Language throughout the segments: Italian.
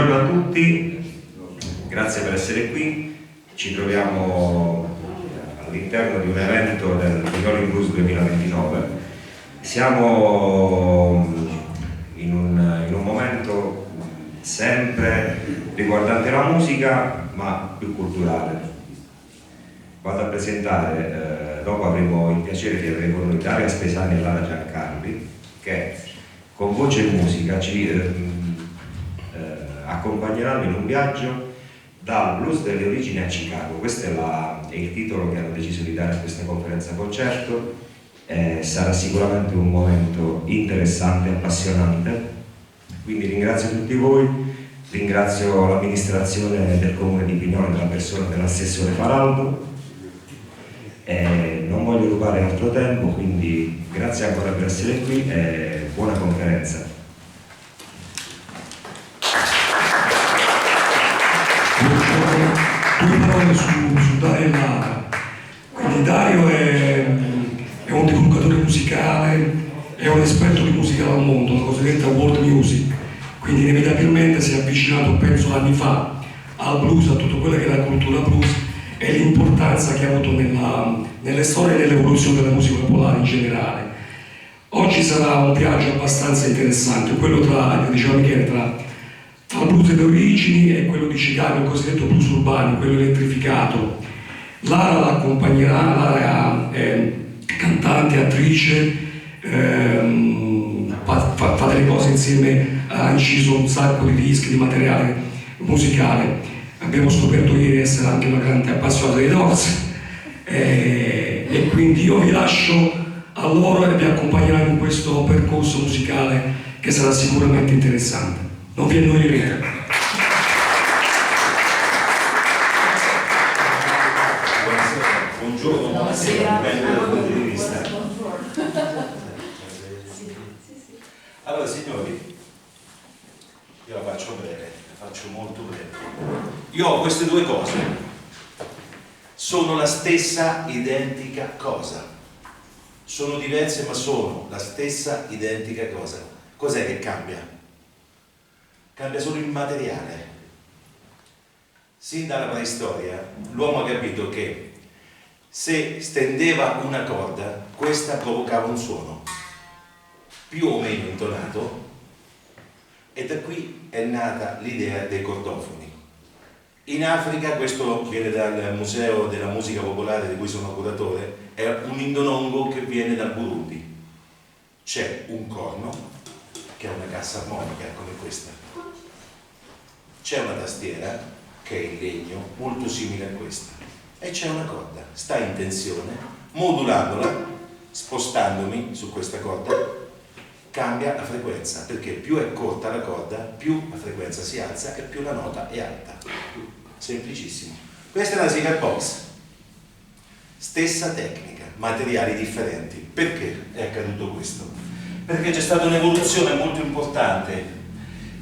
Buongiorno a tutti, grazie per essere qui. Ci troviamo all'interno di un evento del Friuli Blues 2029. Siamo in un momento sempre riguardante la musica, ma più culturale. Vado a presentare, dopo avremo il piacere di avere con noi Daria Spesani e Lara Giancarli, che con voce e musica ci accompagneranno in un viaggio dal blues delle origini a Chicago. Questo è il titolo che hanno deciso di dare a questa conferenza concerto. Sarà sicuramente un momento interessante e appassionante, quindi ringrazio tutti voi, ringrazio l'amministrazione del comune di Pignone nella persona dell'assessore Faraldo. Non voglio rubare altro tempo, quindi grazie ancora per essere qui e buona conferenza. Due parole su Dario e Lara. Quindi Dario è un divulgatore musicale, è un esperto di musica al mondo, la cosiddetta world music, quindi inevitabilmente si è avvicinato, penso anni fa, al blues, a tutto quello che è la cultura blues e l'importanza che ha avuto nelle storie e nell'evoluzione della musica popolare in generale. Oggi sarà un viaggio abbastanza interessante, quello tra il blues delle origini e quello di Chicago, il cosiddetto blues urbano, quello elettrificato. Lara l'accompagnerà, Lara è cantante, attrice, fa delle cose insieme, ha inciso un sacco di dischi, di materiale musicale. Abbiamo scoperto ieri essere anche una grande appassionata dei Doors e quindi io vi lascio a loro e vi accompagneranno in questo percorso musicale che sarà sicuramente interessante. Non vi annoierete. Buongiorno, buonasera, dipende dal punto di vista. Allora signori, io la faccio breve, la faccio molto breve. Io ho queste due cose, sono la stessa identica cosa, sono diverse ma sono la stessa identica cosa. Cos'è che cambia? Cambia solo il materiale. Sin dalla preistoria l'uomo ha capito che se stendeva una corda, questa provocava un suono più o meno intonato, e da qui è nata l'idea dei cordofoni. In Africa, questo viene dal Museo della Musica Popolare di cui sono curatore, è un indonongo che viene dal Burundi. C'è un corno che è una cassa armonica come questa, c'è una tastiera che è in legno molto simile a questa e c'è una corda, sta in tensione, modulandola, spostandomi su questa corda cambia la frequenza, perché più è corta la corda più la frequenza si alza e più la nota è alta. Semplicissimo. Questa è la cigar box, stessa tecnica, materiali differenti. Perché è accaduto questo? Perché c'è stata un'evoluzione molto importante.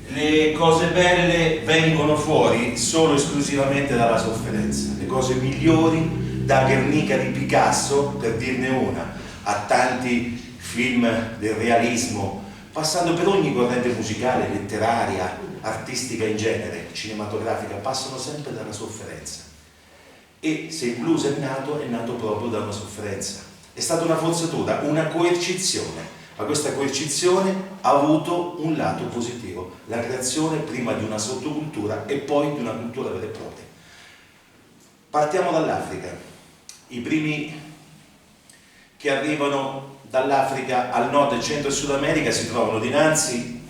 Le cose belle vengono fuori solo esclusivamente dalla sofferenza. Le cose migliori, da Guernica di Picasso, per dirne una, a tanti film del realismo, passando per ogni corrente musicale, letteraria, artistica in genere, cinematografica, passano sempre dalla sofferenza. E se il blues è nato proprio da una sofferenza. È stata una forzatura, una coercizione. Ma questa coercizione ha avuto un lato positivo, la creazione prima di una sottocultura e poi di una cultura vera e propria. Partiamo dall'Africa. I primi che arrivano dall'Africa al nord, centro e Sud America si trovano dinanzi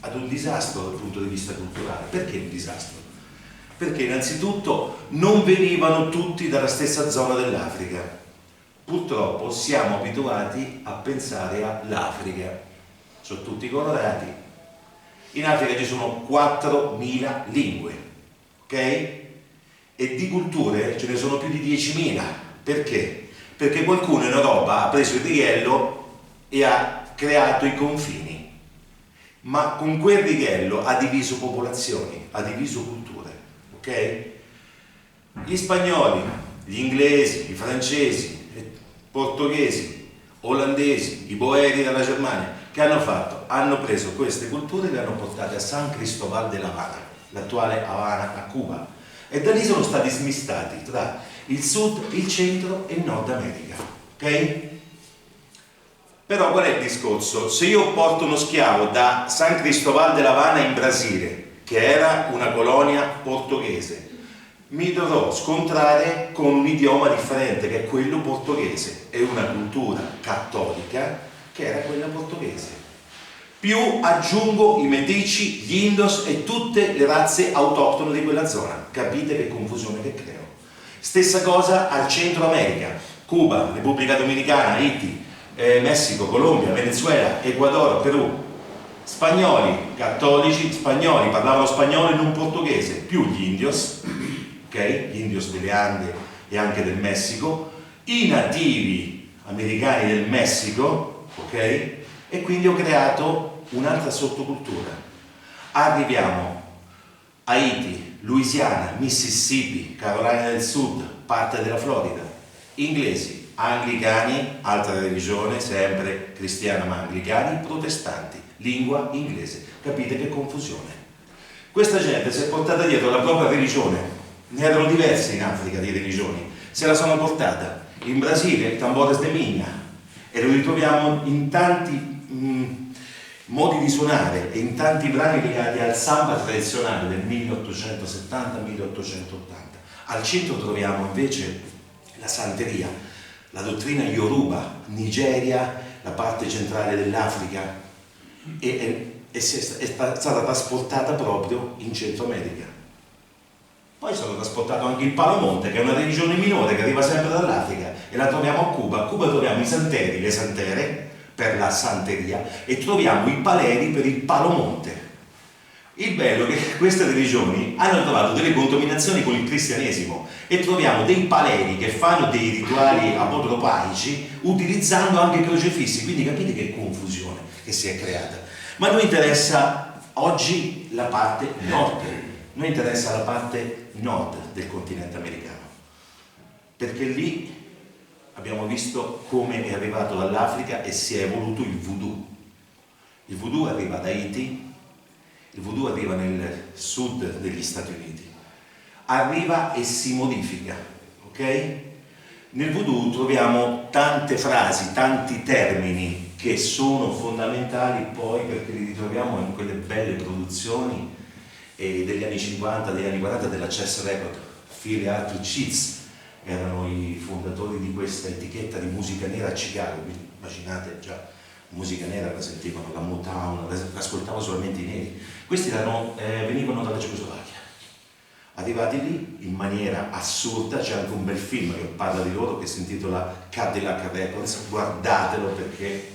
ad un disastro dal punto di vista culturale. Perché un disastro? Perché innanzitutto non venivano tutti dalla stessa zona dell'Africa. Purtroppo siamo abituati a pensare all'Africa, sono tutti colorati. In Africa ci sono 4.000 lingue, ok? E di culture ce ne sono più di 10.000. Perché? Perché qualcuno in Europa ha preso il righello e ha creato i confini, ma con quel righello ha diviso popolazioni, ha diviso culture, ok? Gli spagnoli, gli inglesi, i francesi, portoghesi, olandesi, i boeri dalla Germania, che hanno fatto? Hanno preso queste culture e le hanno portate a San Cristobal de La Habana. l'attuale Havana a Cuba, e da lì sono stati smistati tra il Sud, il Centro e il Nord America, ok? Però qual è il discorso? Se io porto uno schiavo da San Cristóbal de La Habana in Brasile, che era una colonia portoghese, mi dovrò scontrare con un idioma differente, che è quello portoghese, e una cultura cattolica che era quella portoghese. Più aggiungo i Medici, gli Indos e tutte le razze autoctone di quella zona. Capite che confusione che creo? Stessa cosa al Centro America: Cuba, Repubblica Dominicana, Haiti, Messico, Colombia, Venezuela, Ecuador, Perù. Spagnoli, cattolici, spagnoli parlavano spagnolo e non portoghese, più gli indios, ok? Gli indios delle Ande e anche del Messico, i nativi americani del Messico, ok? E quindi ho creato un'altra sottocultura. Arriviamo a Haiti, Louisiana, Mississippi, Carolina del Sud, parte della Florida, inglesi, anglicani, altra religione, sempre cristiana ma anglicani, protestanti, lingua inglese. Capite che confusione? Questa gente si è portata dietro la propria religione, ne erano diverse in Africa di religioni, se la sono portata in Brasile, il tambores de Minya, e lo ritroviamo in tanti modi di suonare e in tanti brani legati al samba tradizionale del 1870-1880. Al centro troviamo invece la santeria, la dottrina Yoruba, Nigeria, la parte centrale dell'Africa, e è stata trasportata proprio in Centro America. Poi sono trasportato anche il Palomonte, che è una religione minore che arriva sempre dall'Africa, e la troviamo a Cuba. A Cuba troviamo i santeri, le santere per la santeria, e troviamo i paleri per il Palomonte. Il bello è che queste religioni hanno trovato delle contaminazioni con il cristianesimo, e troviamo dei paleri che fanno dei rituali apotropaici utilizzando anche crocefissi, quindi capite che confusione che si è creata. Ma a noi interessa oggi la parte nord, noi interessa la parte nord del continente americano, perché lì abbiamo visto come è arrivato dall'Africa e si è evoluto il voodoo. Il voodoo arriva da Haiti, il voodoo arriva nel sud degli Stati Uniti, arriva e si modifica, ok? Nel voodoo troviamo tante frasi, tanti termini che sono fondamentali poi perché li ritroviamo in quelle belle produzioni degli anni 50, degli anni 40 della Chess Record. Phil e Arthur Cheats erano i fondatori di questa etichetta di musica nera a Chicago. Immaginate, già musica nera la sentivano, la Motown, la ascoltavano solamente i neri. Questi venivano dalla Cecoslovacchia. Arrivati lì in maniera assurda, c'è anche un bel film che parla di loro che si intitola Cadillac Records, guardatelo perché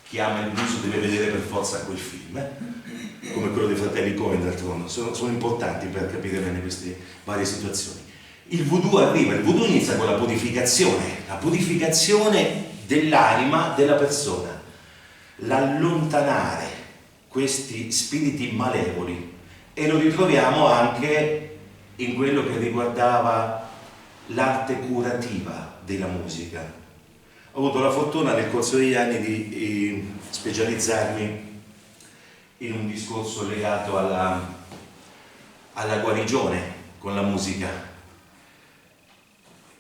chi ama il blues deve vedere per forza quel film, come quello dei fratelli Coen d'altronde, sono importanti per capire bene queste varie situazioni. Il voodoo arriva, il voodoo inizia con la purificazione dell'anima della persona, l'allontanare questi spiriti malevoli, e lo ritroviamo anche in quello che riguardava l'arte curativa della musica. Ho avuto la fortuna nel corso degli anni di specializzarmi in un discorso legato alla guarigione con la musica.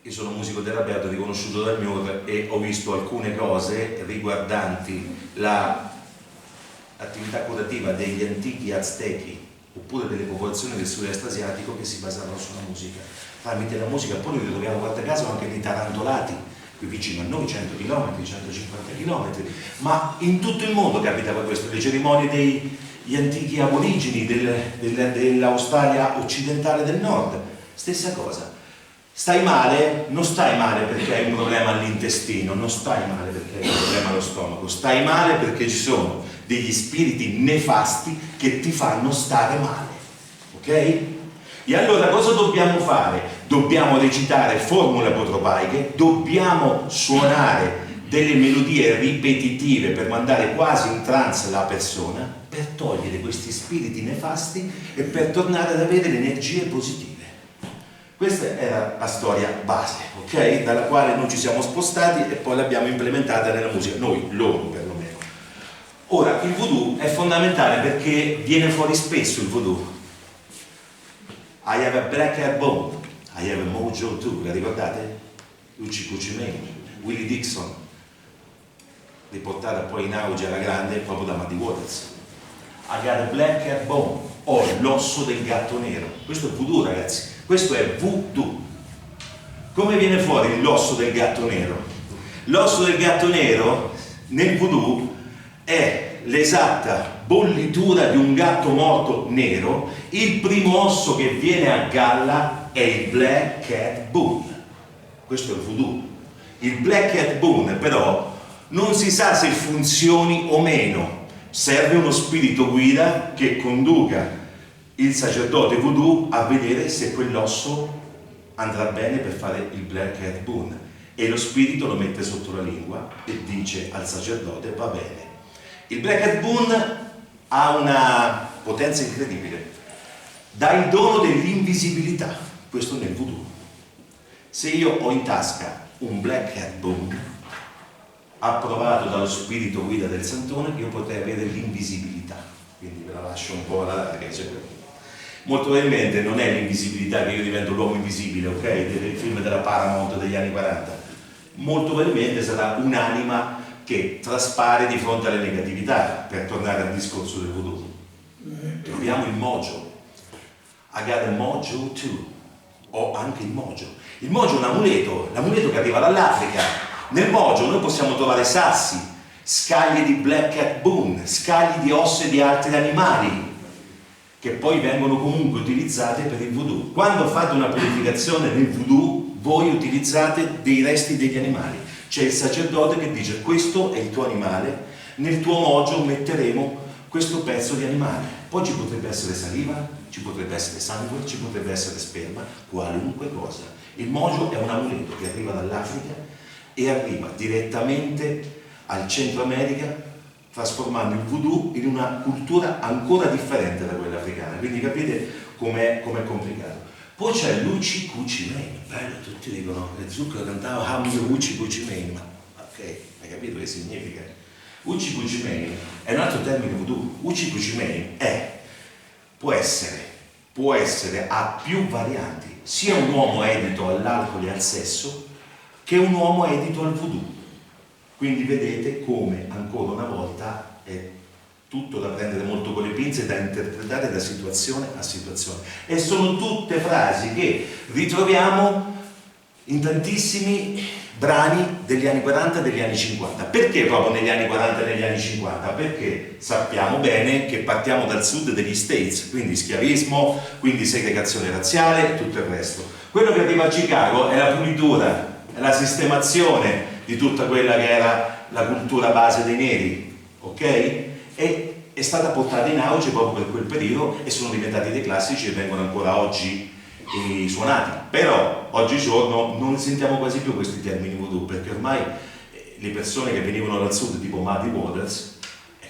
Io sono musicoterapeuta riconosciuto dal MIUR e ho visto alcune cose riguardanti l'attività curativa degli antichi aztechi oppure delle popolazioni del sud-est asiatico che si basavano sulla musica. Tramite la musica poi noi ritroviamo guarda caso anche dei tarantolati qui vicino a noi, 100 km, 150 km, ma in tutto il mondo capitava questo, le cerimonie degli antichi aborigeni dell'Australia occidentale del nord, stessa cosa. Stai male? Non stai male perché hai un problema all'intestino, non stai male perché hai un problema allo stomaco, stai male perché ci sono degli spiriti nefasti che ti fanno stare male, ok? E allora cosa dobbiamo fare? Dobbiamo recitare formule apotropaiche, dobbiamo suonare delle melodie ripetitive per mandare quasi in trance la persona, per togliere questi spiriti nefasti e per tornare ad avere le energie positive. Questa era la storia base, ok? Dalla quale noi ci siamo spostati e poi l'abbiamo implementata nella musica, noi, loro perlomeno. Ora, il voodoo è fondamentale perché viene fuori spesso il voodoo. I have a black cat bone, I have a mojo too, la ricordate? Ucci Cucci Mane, Willie Dixon, riportata poi in auge alla grande proprio da Muddy Waters. I got a black cat bone, ho l'osso del gatto nero. Questo è voodoo, ragazzi, questo è voodoo. Come viene fuori l'osso del gatto nero? L'osso del gatto nero nel voodoo è l'esatta bollitura di un gatto morto nero. Il primo osso che viene a galla è il black cat bone. Questo è il voodoo. Il black cat bone però non si sa se funzioni o meno. Serve uno spirito guida che conduca il sacerdote voodoo a vedere se quell'osso andrà bene per fare il black cat bone, e lo spirito lo mette sotto la lingua e dice al sacerdote va bene. Il black cat bone ha una potenza incredibile, dà il dono dell'invisibilità, questo nel voodoo. Se io ho in tasca un black cat bone approvato dallo spirito guida del santone, io potrei avere l'invisibilità, quindi ve la lascio un po' alla larga. Molto probabilmente non è l'invisibilità che io divento l'uomo invisibile, ok? Del film della Paramount degli anni 40. Molto probabilmente sarà un'anima che traspare di fronte alle negatività, per tornare al discorso del voodoo. Troviamo il mojo. I got a mojo too. Ho anche il mojo. Il mojo è un amuleto, l'amuleto che arriva dall'Africa. Nel mojo noi possiamo trovare sassi, scaglie di black cat bone, scaglie di ossa di altri animali, che poi vengono comunque utilizzate per il voodoo. Quando fate una purificazione nel voodoo, voi utilizzate dei resti degli animali. C'è il sacerdote che dice questo è il tuo animale, nel tuo mojo metteremo questo pezzo di animale. Poi ci potrebbe essere saliva, ci potrebbe essere sangue, ci potrebbe essere sperma, qualunque cosa. Il mojo è un amuleto che arriva dall'Africa e arriva direttamente al Centro America, trasformando il voodoo in una cultura ancora differente da quella africana. Quindi capite com'è complicato. Poi c'è l'Ucci Cucci Mane, bello, tutti dicono che Zucchero cantava Hamio Ucci Cucci Mane, ma ok, hai capito che significa? Ucci Cucci Mane è un altro termine voodoo. Ucci Cucci Mane può essere a più varianti, sia un uomo edito all'alcol e al sesso che un uomo edito al voodoo. Quindi vedete come ancora una volta è tutto da prendere molto con le pinze, da interpretare da situazione a situazione, e sono tutte frasi che ritroviamo in tantissimi brani degli anni 40 e degli anni 50. Perché proprio negli anni 40 e negli anni 50? Perché sappiamo bene che partiamo dal sud degli States, quindi schiavismo, quindi segregazione razziale e tutto il resto. Quello che arriva a Chicago è la pulitura, è la sistemazione di tutta quella che era la cultura base dei neri, ok? E è stata portata in auge proprio per quel periodo e sono diventati dei classici e vengono ancora oggi suonati. Però oggigiorno non sentiamo quasi più questi termini voodoo, perché ormai le persone che venivano dal sud, tipo Muddy Waters,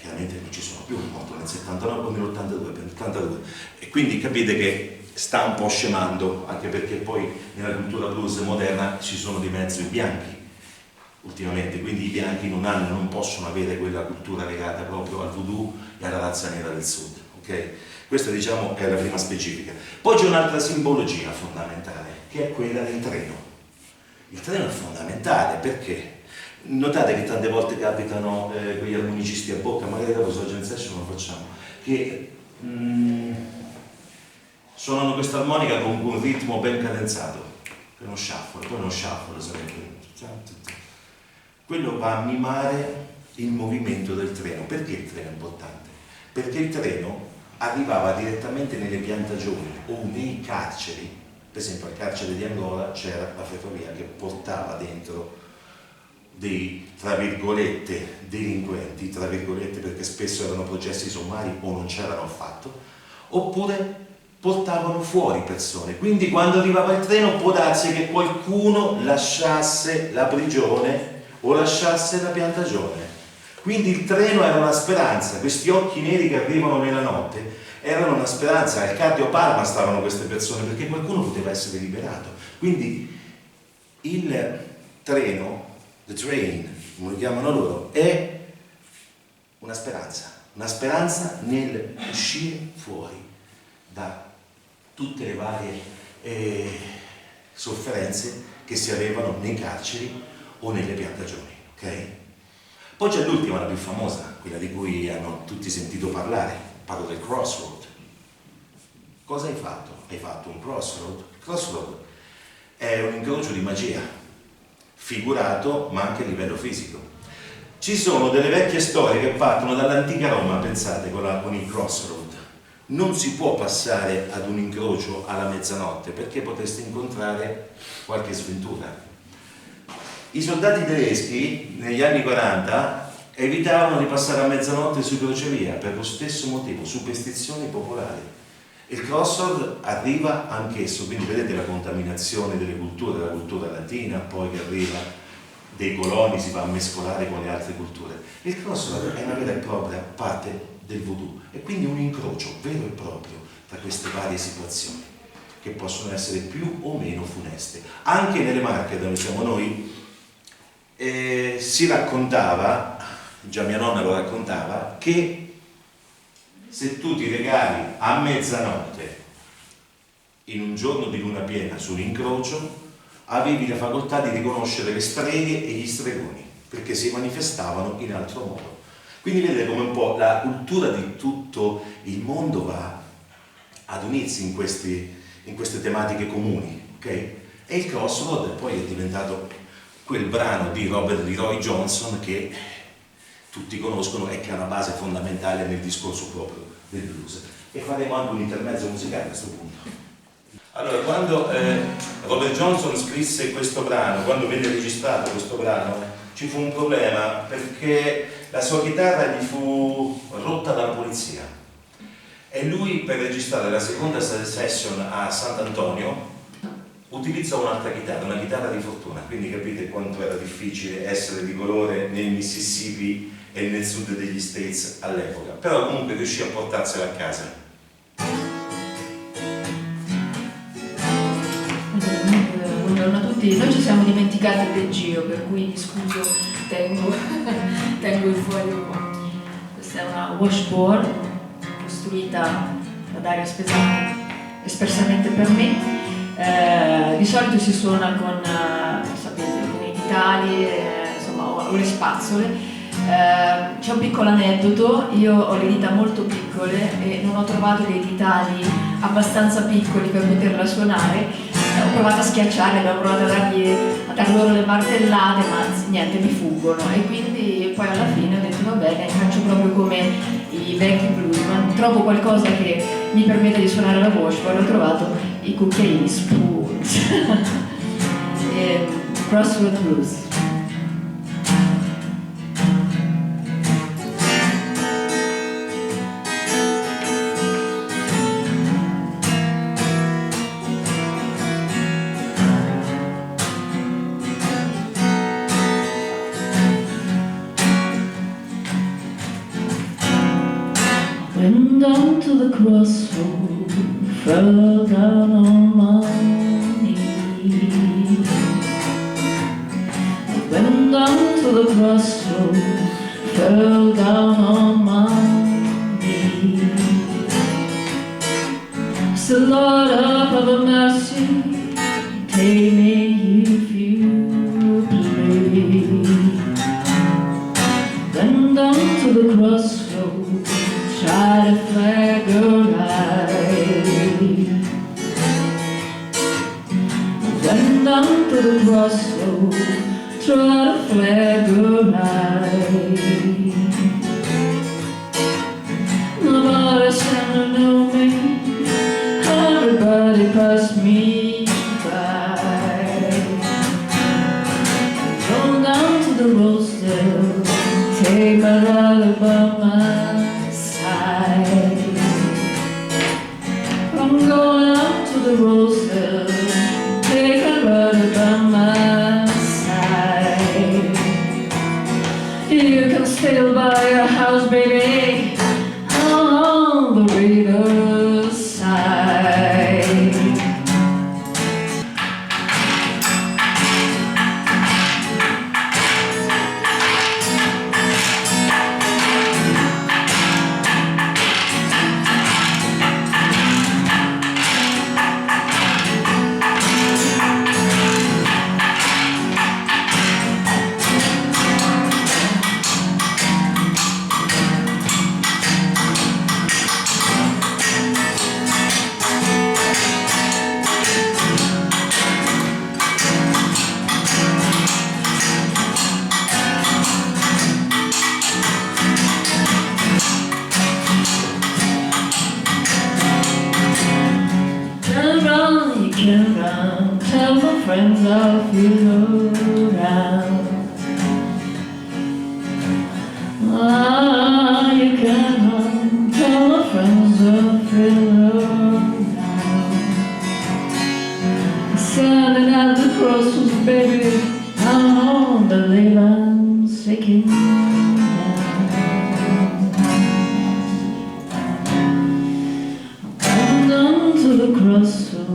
chiaramente non ci sono più, morto nel 79 o nell'82, e quindi capite che sta un po' scemando, anche perché poi nella cultura blues moderna ci sono di mezzo i bianchi ultimamente, quindi i bianchi non possono avere quella cultura legata proprio al voodoo e alla razza nera del sud, ok? Questa, diciamo, è la prima specifica. Poi c'è un'altra simbologia fondamentale, che è quella del treno. Il treno è fondamentale perché notate che tante volte capitano quegli armonicisti a bocca, magari dopo sulla Jam Session lo facciamo, che suonano questa armonica con un ritmo ben cadenzato, che uno shuffle, poi uno shuffle sarebbe. Quello va a mimare il movimento del treno. Perché il treno è importante? Perché il treno arrivava direttamente nelle piantagioni o nei carceri. Per esempio al carcere di Angola c'era la ferrovia che portava dentro dei, tra virgolette, delinquenti, tra virgolette, perché spesso erano processi sommari o non c'erano affatto, oppure portavano fuori persone. Quindi quando arrivava il treno può darsi che qualcuno lasciasse la prigione o lasciasse la piantagione. Quindi il treno era una speranza, questi occhi neri che arrivano nella notte erano una speranza. Al Cardio Parma stavano queste persone perché qualcuno poteva essere liberato. Quindi il treno, the train, come lo chiamano loro, è una speranza nel uscire fuori da tutte le varie sofferenze che si avevano nei carceri o nelle piantagioni, ok? Poi c'è l'ultima, la più famosa, quella di cui hanno tutti sentito parlare, parlo del crossroad. Cosa hai fatto? Hai fatto un crossroad? Il crossroad è un incrocio di magia, figurato ma anche a livello fisico. Ci sono delle vecchie storie che partono dall'antica Roma, pensate, con il crossroad. Non si può passare ad un incrocio alla mezzanotte perché potreste incontrare qualche sventura. I soldati tedeschi negli anni 40 evitavano di passare a mezzanotte su crocevia per lo stesso motivo, superstizioni popolari. Il crossroad arriva anch'esso, quindi vedete la contaminazione delle culture, la cultura latina, poi che arriva dei coloni, si va a mescolare con le altre culture. Il crossroad è una vera e propria parte del voodoo e quindi un incrocio vero e proprio tra queste varie situazioni che possono essere più o meno funeste. Anche nelle Marche dove siamo noi si raccontava, già mia nonna lo raccontava, che se tu ti regali a mezzanotte in un giorno di luna piena sull'incrocio avevi la facoltà di riconoscere le streghe e gli stregoni perché si manifestavano in altro modo. Quindi vedete come un po' la cultura di tutto il mondo va ad unirsi in queste tematiche comuni, ok? E il crossroad poi è diventato quel brano di Robert Leroy Johnson che tutti conoscono e che ha una base fondamentale nel discorso proprio del blues. E faremo anche un intermezzo musicale a questo punto. Allora, quando Robert Johnson scrisse questo brano, quando venne registrato questo brano, ci fu un problema perché la sua chitarra gli fu rotta dalla polizia e lui, per registrare la seconda session a Sant'Antonio, utilizzò un'altra chitarra, una chitarra di fortuna, quindi capite quanto era difficile essere di colore nel Mississippi e nel sud degli States all'epoca, però comunque riuscì a portarsela a casa. Buongiorno a tutti, noi ci siamo dimenticati del Gio, per cui mi scuso, tengo il foglio qua. Questa è una washboard costruita da Dario Spesani espressamente per me. Di solito si suona con, sapete, con i ditali, insomma, o le spazzole. C'è un piccolo aneddoto, io ho le dita molto piccole e non ho trovato dei ditali abbastanza piccoli per poterla suonare. Ho provato a schiacciare, abbiamo provato a dar loro le martellate, ma niente, mi fuggono, e quindi poi alla fine ho detto va bene, faccio proprio come i vecchi blues, ma trovo qualcosa che mi permetta di suonare la voce. Poi ho trovato i cucchiaini Spoons. Crossroad Blues. Went down to the crossroad, fell down on my knees. Went down to the crossroad, fell down on my knees. So Lord, have a mercy, take me if you please. Went down to the crossroad, try to flag a ride. Went down to the crossroad, try to flag a ride. Nobody seemed to know me, everybody passed me by. Go down to the roadster, take my ride by my side. I'm going out to the roadster, take a ride by my side. You can still buy your house, baby, on the riverside. friends I'll feel around. Ah, you can run, tell my friends I'll feel around. Standing at the crossroads, baby, I don't believe I'm sinking down. I went down to the crossroads,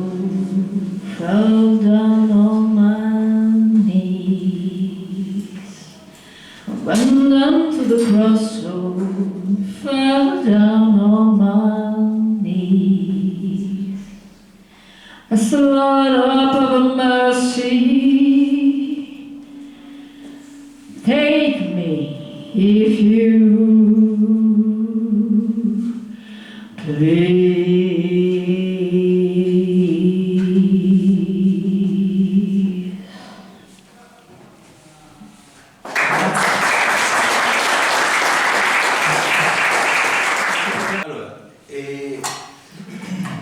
fell down on my knees. I went down to the crossroads, fell down on my knees. As the Lord up of mercy, take me if you please. Allora,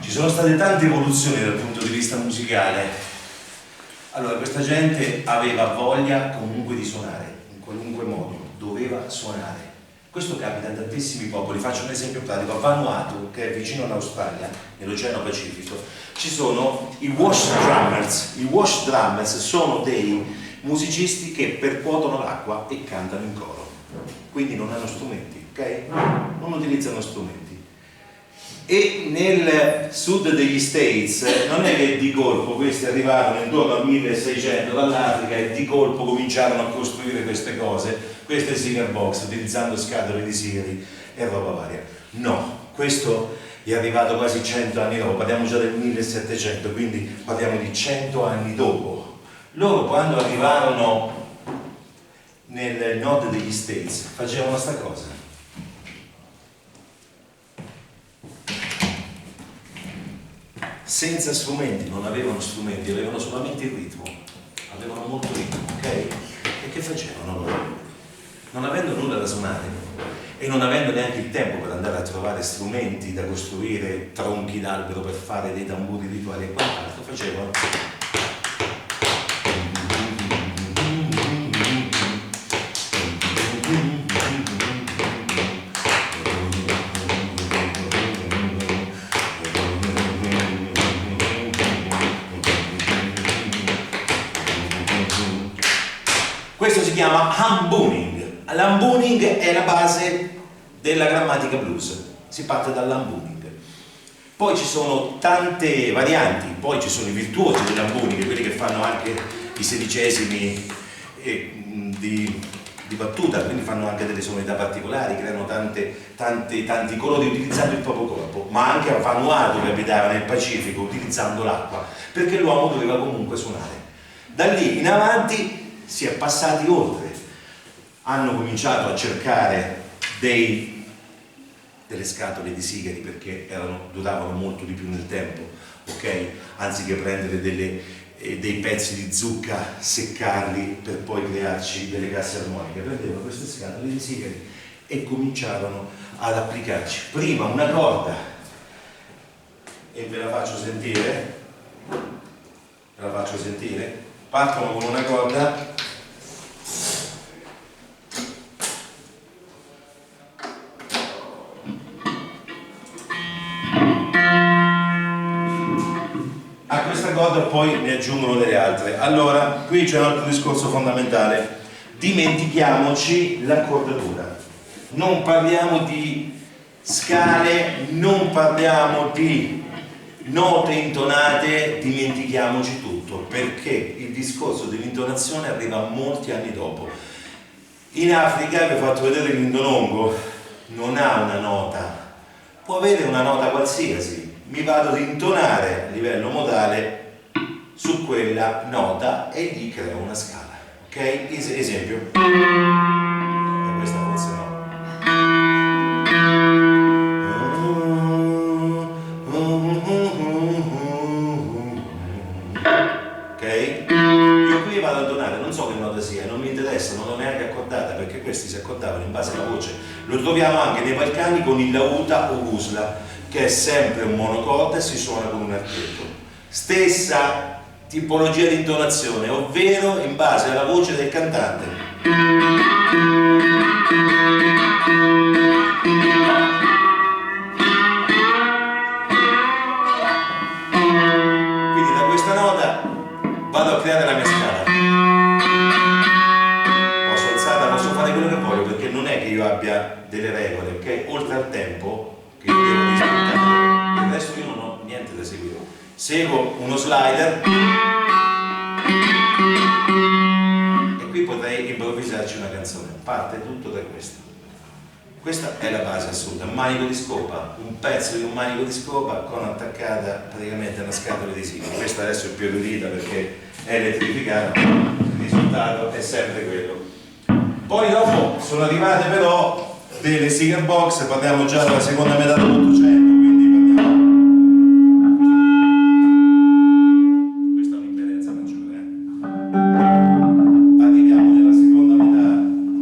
ci sono state tante evoluzioni dal punto di vista musicale. Allora, questa gente aveva voglia comunque di suonare, in qualunque modo, doveva suonare. Questo capita in tantissimi popoli. Faccio un esempio pratico. A Vanuatu, che è vicino all'Australia, nell'Oceano Pacifico, ci sono i wash drummers. I wash drummers sono dei musicisti che percuotono l'acqua e cantano in coro. Quindi non hanno strumenti, ok? Non utilizzano strumenti. E nel sud degli States non è che di colpo questi arrivarono intorno al 1600 dall'Africa e di colpo cominciarono a costruire queste cose, queste cigar box, utilizzando scatole di sigari e roba varia. No, questo è arrivato quasi 100 anni dopo, parliamo già del 1700, quindi parliamo di 100 anni dopo. Loro quando arrivarono nel nord degli States facevano sta cosa. Senza strumenti, non avevano strumenti, avevano solamente il ritmo, avevano molto ritmo, ok? E che facevano loro? Non avendo nulla da suonare e non avendo neanche il tempo per andare a trovare strumenti da costruire, tronchi d'albero per fare dei tamburi rituali e quant'altro, facevano questo si chiama hambooning. L'hambooning è la base della grammatica blues, si parte dall'hambooning. Poi ci sono tante varianti, poi ci sono i virtuosi dell'hambooning, quelli che fanno anche i sedicesimi di battuta, quindi fanno anche delle sonorità particolari, creano tanti colori utilizzando il proprio corpo, ma anche a Vanuatu capitava nel Pacifico utilizzando l'acqua, perché l'uomo doveva comunque suonare. Da lì in avanti si è passati oltre, hanno cominciato a cercare delle scatole di sigari perché duravano molto di più nel tempo, ok? Anziché prendere dei pezzi di zucca, seccarli per poi crearci delle casse armoniche, prendevano queste scatole di sigari e cominciarono ad applicarci prima una corda, e ve la faccio sentire, partono con una corda a questa corda, poi ne aggiungono delle altre. Allora, qui c'è un altro discorso fondamentale: dimentichiamoci l'accordatura, non parliamo di scale, non parliamo di note intonate, dimentichiamoci tutto, perché il discorso dell'intonazione arriva molti anni dopo. In Africa, vi ho fatto vedere l'indonongo, non ha una nota, può avere una nota qualsiasi, mi vado ad intonare a livello modale su quella nota e gli creo una scala, ok? Esempio, e questa forse no. Ok? Io qui vado a donare, non so che nota sia, non mi interessa, non l'ho neanche accordata perché questi si accordavano in base alla voce. Lo troviamo anche nei Balcani con il lauta o gusla, che è sempre un monocorde e si suona con un archetto. Stessa tipologia di intonazione, ovvero in base alla voce del cantante. Quindi da questa nota vado a creare la mia scala. Posso alzarla, posso fare quello che voglio, perché non è che io abbia delle regole, ok? Oltre al tempo che io devo rispettare, il resto io non ho niente da seguire. Seguo uno slider e qui potrei improvvisarci una canzone. Parte tutto da questo. Questa è la base assoluta, un manico di scopa, un pezzo di un manico di scopa con attaccata praticamente una scatola di sigla. Questa adesso è più erudita perché è elettrificata, il risultato è sempre quello. Poi dopo sono arrivate però delle Seeger Box, parliamo già della seconda metà dell'Ottocento, quindi parliamo... Questa è un'impiedenza maggiore. Arriviamo nella seconda metà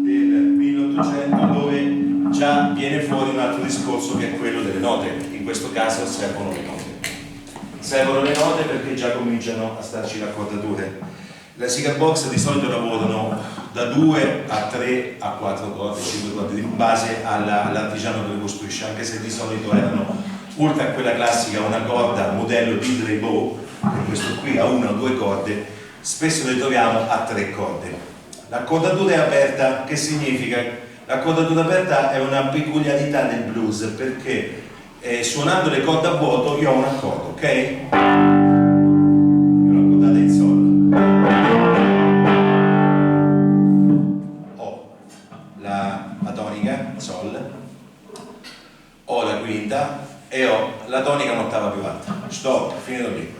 del 1800 dove già viene fuori un altro discorso che è quello delle note. In questo caso servono le note. Servono le note perché già cominciano a starci le accordature. Le Seeger Box di solito lavorano da 2 a 3 a 4 corde, 5 corde, in base all'artigiano che le costruisce, anche se di solito erano, oltre a quella classica, una corda, modello Diddley Bow, questo qui ha 1 o 2 corde, spesso le troviamo a 3 corde. L'accordatura è aperta, che significa? L'accordatura aperta è una peculiarità del blues, perché suonando le corde a vuoto io ho un accordo, ok? Io l'ho accordata in sol. Ho la tonica, sol, ho la quinta e ho la tonica un'ottava più alta. Stop, finito lì.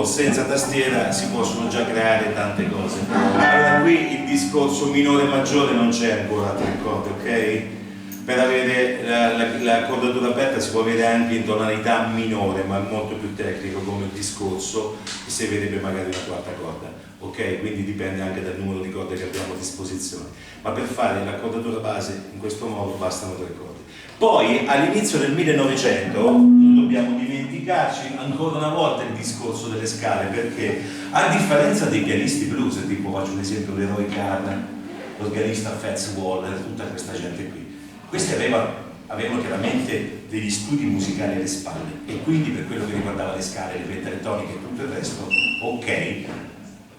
Senza tastiera si possono già creare tante cose. Allora qui il discorso minore e maggiore non c'è ancora a 3 corde, ok? Per avere la cordatura aperta si può avere anche in tonalità minore, ma molto più tecnico come il discorso, e si vedrebbe magari una quarta corda, ok? Quindi dipende anche dal numero di corde che abbiamo a disposizione. Ma per fare la cordatura base in questo modo bastano 3 corde. Poi all'inizio del 1900 non dobbiamo dimenticarci ancora una volta il discorso delle scale, perché a differenza dei pianisti blues, tipo faccio un esempio di Roy Khan, l'organista Fats Waller, tutta questa gente qui, questi avevano chiaramente degli studi musicali alle spalle e quindi per quello che riguardava le scale, le pentatoniche e tutto il resto, ok,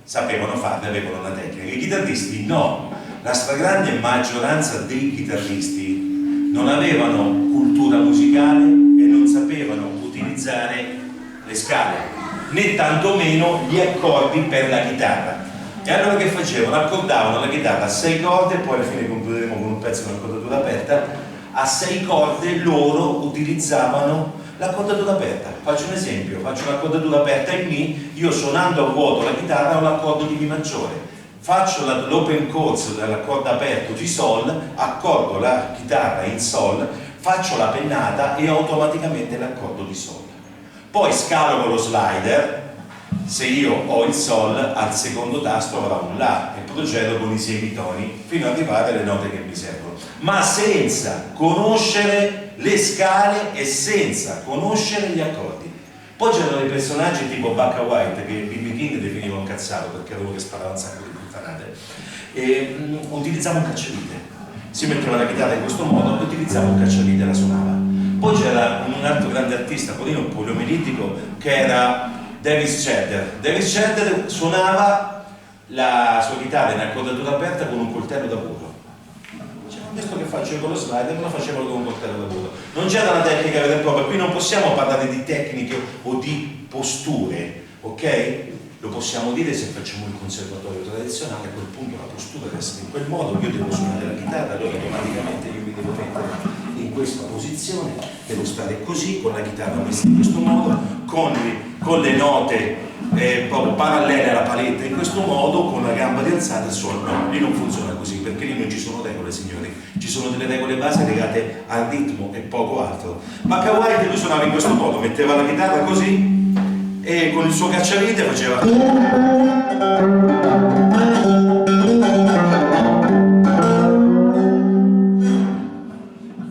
sapevano farle, avevano una tecnica. I chitarristi no, la stragrande maggioranza dei chitarristi non avevano cultura musicale e non sapevano utilizzare le scale, né tantomeno gli accordi per la chitarra. E allora che facevano? Accordavano la chitarra a 6 corde, poi alla fine concluderemo con un pezzo di un'accordatura aperta. A 6 corde loro utilizzavano l'accordatura aperta. Faccio un esempio, faccio un'accordatura aperta in Mi, io suonando a vuoto la chitarra ho l'accordo di Mi maggiore. Faccio l'open chords dell'accordo aperto di Sol, accordo la chitarra in Sol, faccio la pennata e automaticamente l'accordo di Sol. Poi scalo con lo slider, se io ho il Sol al secondo tasto avrò un La e procedo con i semitoni fino ad arrivare alle note che mi servono, ma senza conoscere le scale e senza conoscere gli accordi. Poi c'erano dei personaggi tipo Bacca White che B.B. King definiva un cazzato perché era uno che sparava un sacco di puttanate e utilizzava un cacciavite, si metteva la chitarra in questo modo, utilizzava un cacciavite e la suonava. Poi c'era un altro grande artista, polino poliomelitico, che era Davis Shedder. Davis Shedder suonava la sua chitarra in accordatura aperta con un coltello da burro. Questo che faccio io con lo slide me lo facevo con un coltello da burro. Non c'era una tecnica vera e propria, qui non possiamo parlare di tecniche o di posture, ok? Lo possiamo dire se facciamo il conservatorio tradizionale, a quel punto la postura deve essere in quel modo, io devo suonare la chitarra, allora automaticamente io mi devo mettere in questa posizione, devo stare così, con la chitarra messa in questo modo, con le note proprio parallele alla paletta in questo modo, con la gamba rialzata, il suono. No, lì non funziona così, perché lì non ci sono regole, signori, ci sono delle regole base legate al ritmo e poco altro. Ma White lui suonava in questo modo, metteva la chitarra così e con il suo cacciavite faceva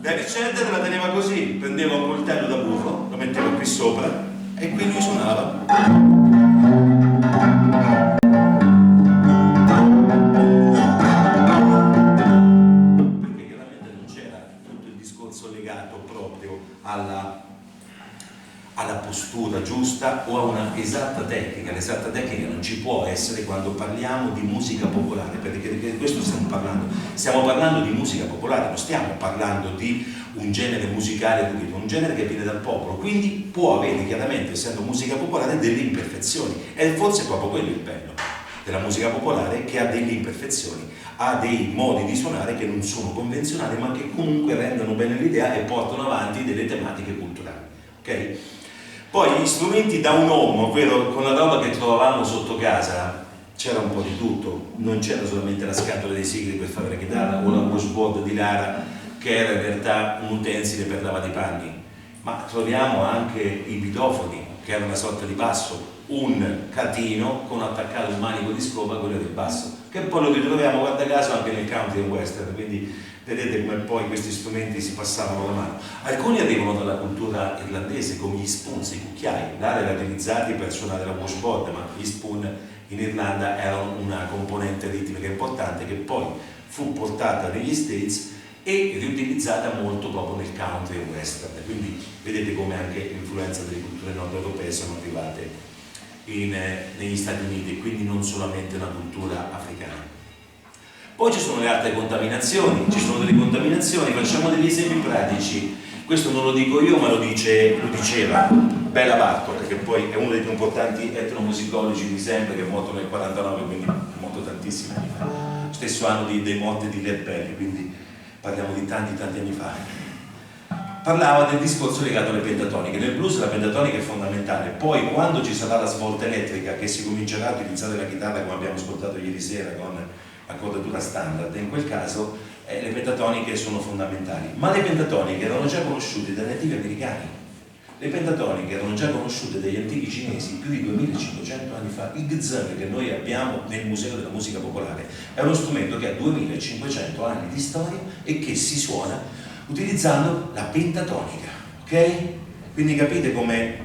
David Cedder la teneva così, prendeva un coltello da burro, lo metteva qui sopra e qui lui suonava. Perché chiaramente non c'era tutto il discorso legato proprio alla postura giusta o a una esatta tecnica. L'esatta tecnica non ci può essere quando parliamo di musica popolare, perché di questo stiamo parlando di musica popolare, non stiamo parlando di un genere musicale pulito, un genere che viene dal popolo, quindi può avere chiaramente, essendo musica popolare, delle imperfezioni, e forse è proprio quello il bello della musica popolare, che ha delle imperfezioni, ha dei modi di suonare che non sono convenzionali ma che comunque rendono bene l'idea e portano avanti delle tematiche culturali, ok? Poi gli strumenti da un uomo, ovvero con la roba che trovavamo sotto casa, c'era un po' di tutto, non c'era solamente la scatola dei sigari per fare la chitarra o la washboard di Lara, che era in realtà un utensile per lavare i panni, ma troviamo anche i bitofoni, che era una sorta di basso, un catino con attaccato un manico di scopa, quello del basso, che poi lo ritroviamo, guarda caso, anche nel country e western, quindi vedete come poi questi strumenti si passavano la mano. Alcuni arrivano dalla cultura irlandese, come gli spoons, i cucchiai. Là erano utilizzati per suonare la washboard, ma gli spoon in Irlanda erano una componente ritmica importante che poi fu portata negli States e riutilizzata molto proprio nel country e western. Quindi vedete come anche l'influenza delle culture nord europee sono arrivate negli Stati Uniti, quindi non solamente una cultura africana. Poi ci sono le altre contaminazioni, facciamo degli esempi pratici. Questo non lo dico io, ma lo diceva Bela Bartok, che poi è uno dei più importanti etnomusicologi di sempre, che è morto nel 49, quindi è morto tantissimi anni fa, stesso anno dei morti di Led Belly, quindi parliamo di tanti anni fa. Parlava del discorso legato alle pentatoniche. Nel blues la pentatonica è fondamentale, poi quando ci sarà la svolta elettrica, che si comincerà a utilizzare la chitarra come abbiamo ascoltato ieri sera con accordatura standard, in quel caso le pentatoniche sono fondamentali, ma le pentatoniche erano già conosciute dai nativi americani, le pentatoniche erano già conosciute dagli antichi cinesi più di 2500 anni fa. Il gzang che noi abbiamo nel Museo della Musica Popolare è uno strumento che ha 2500 anni di storia e che si suona utilizzando la pentatonica, ok? Quindi capite come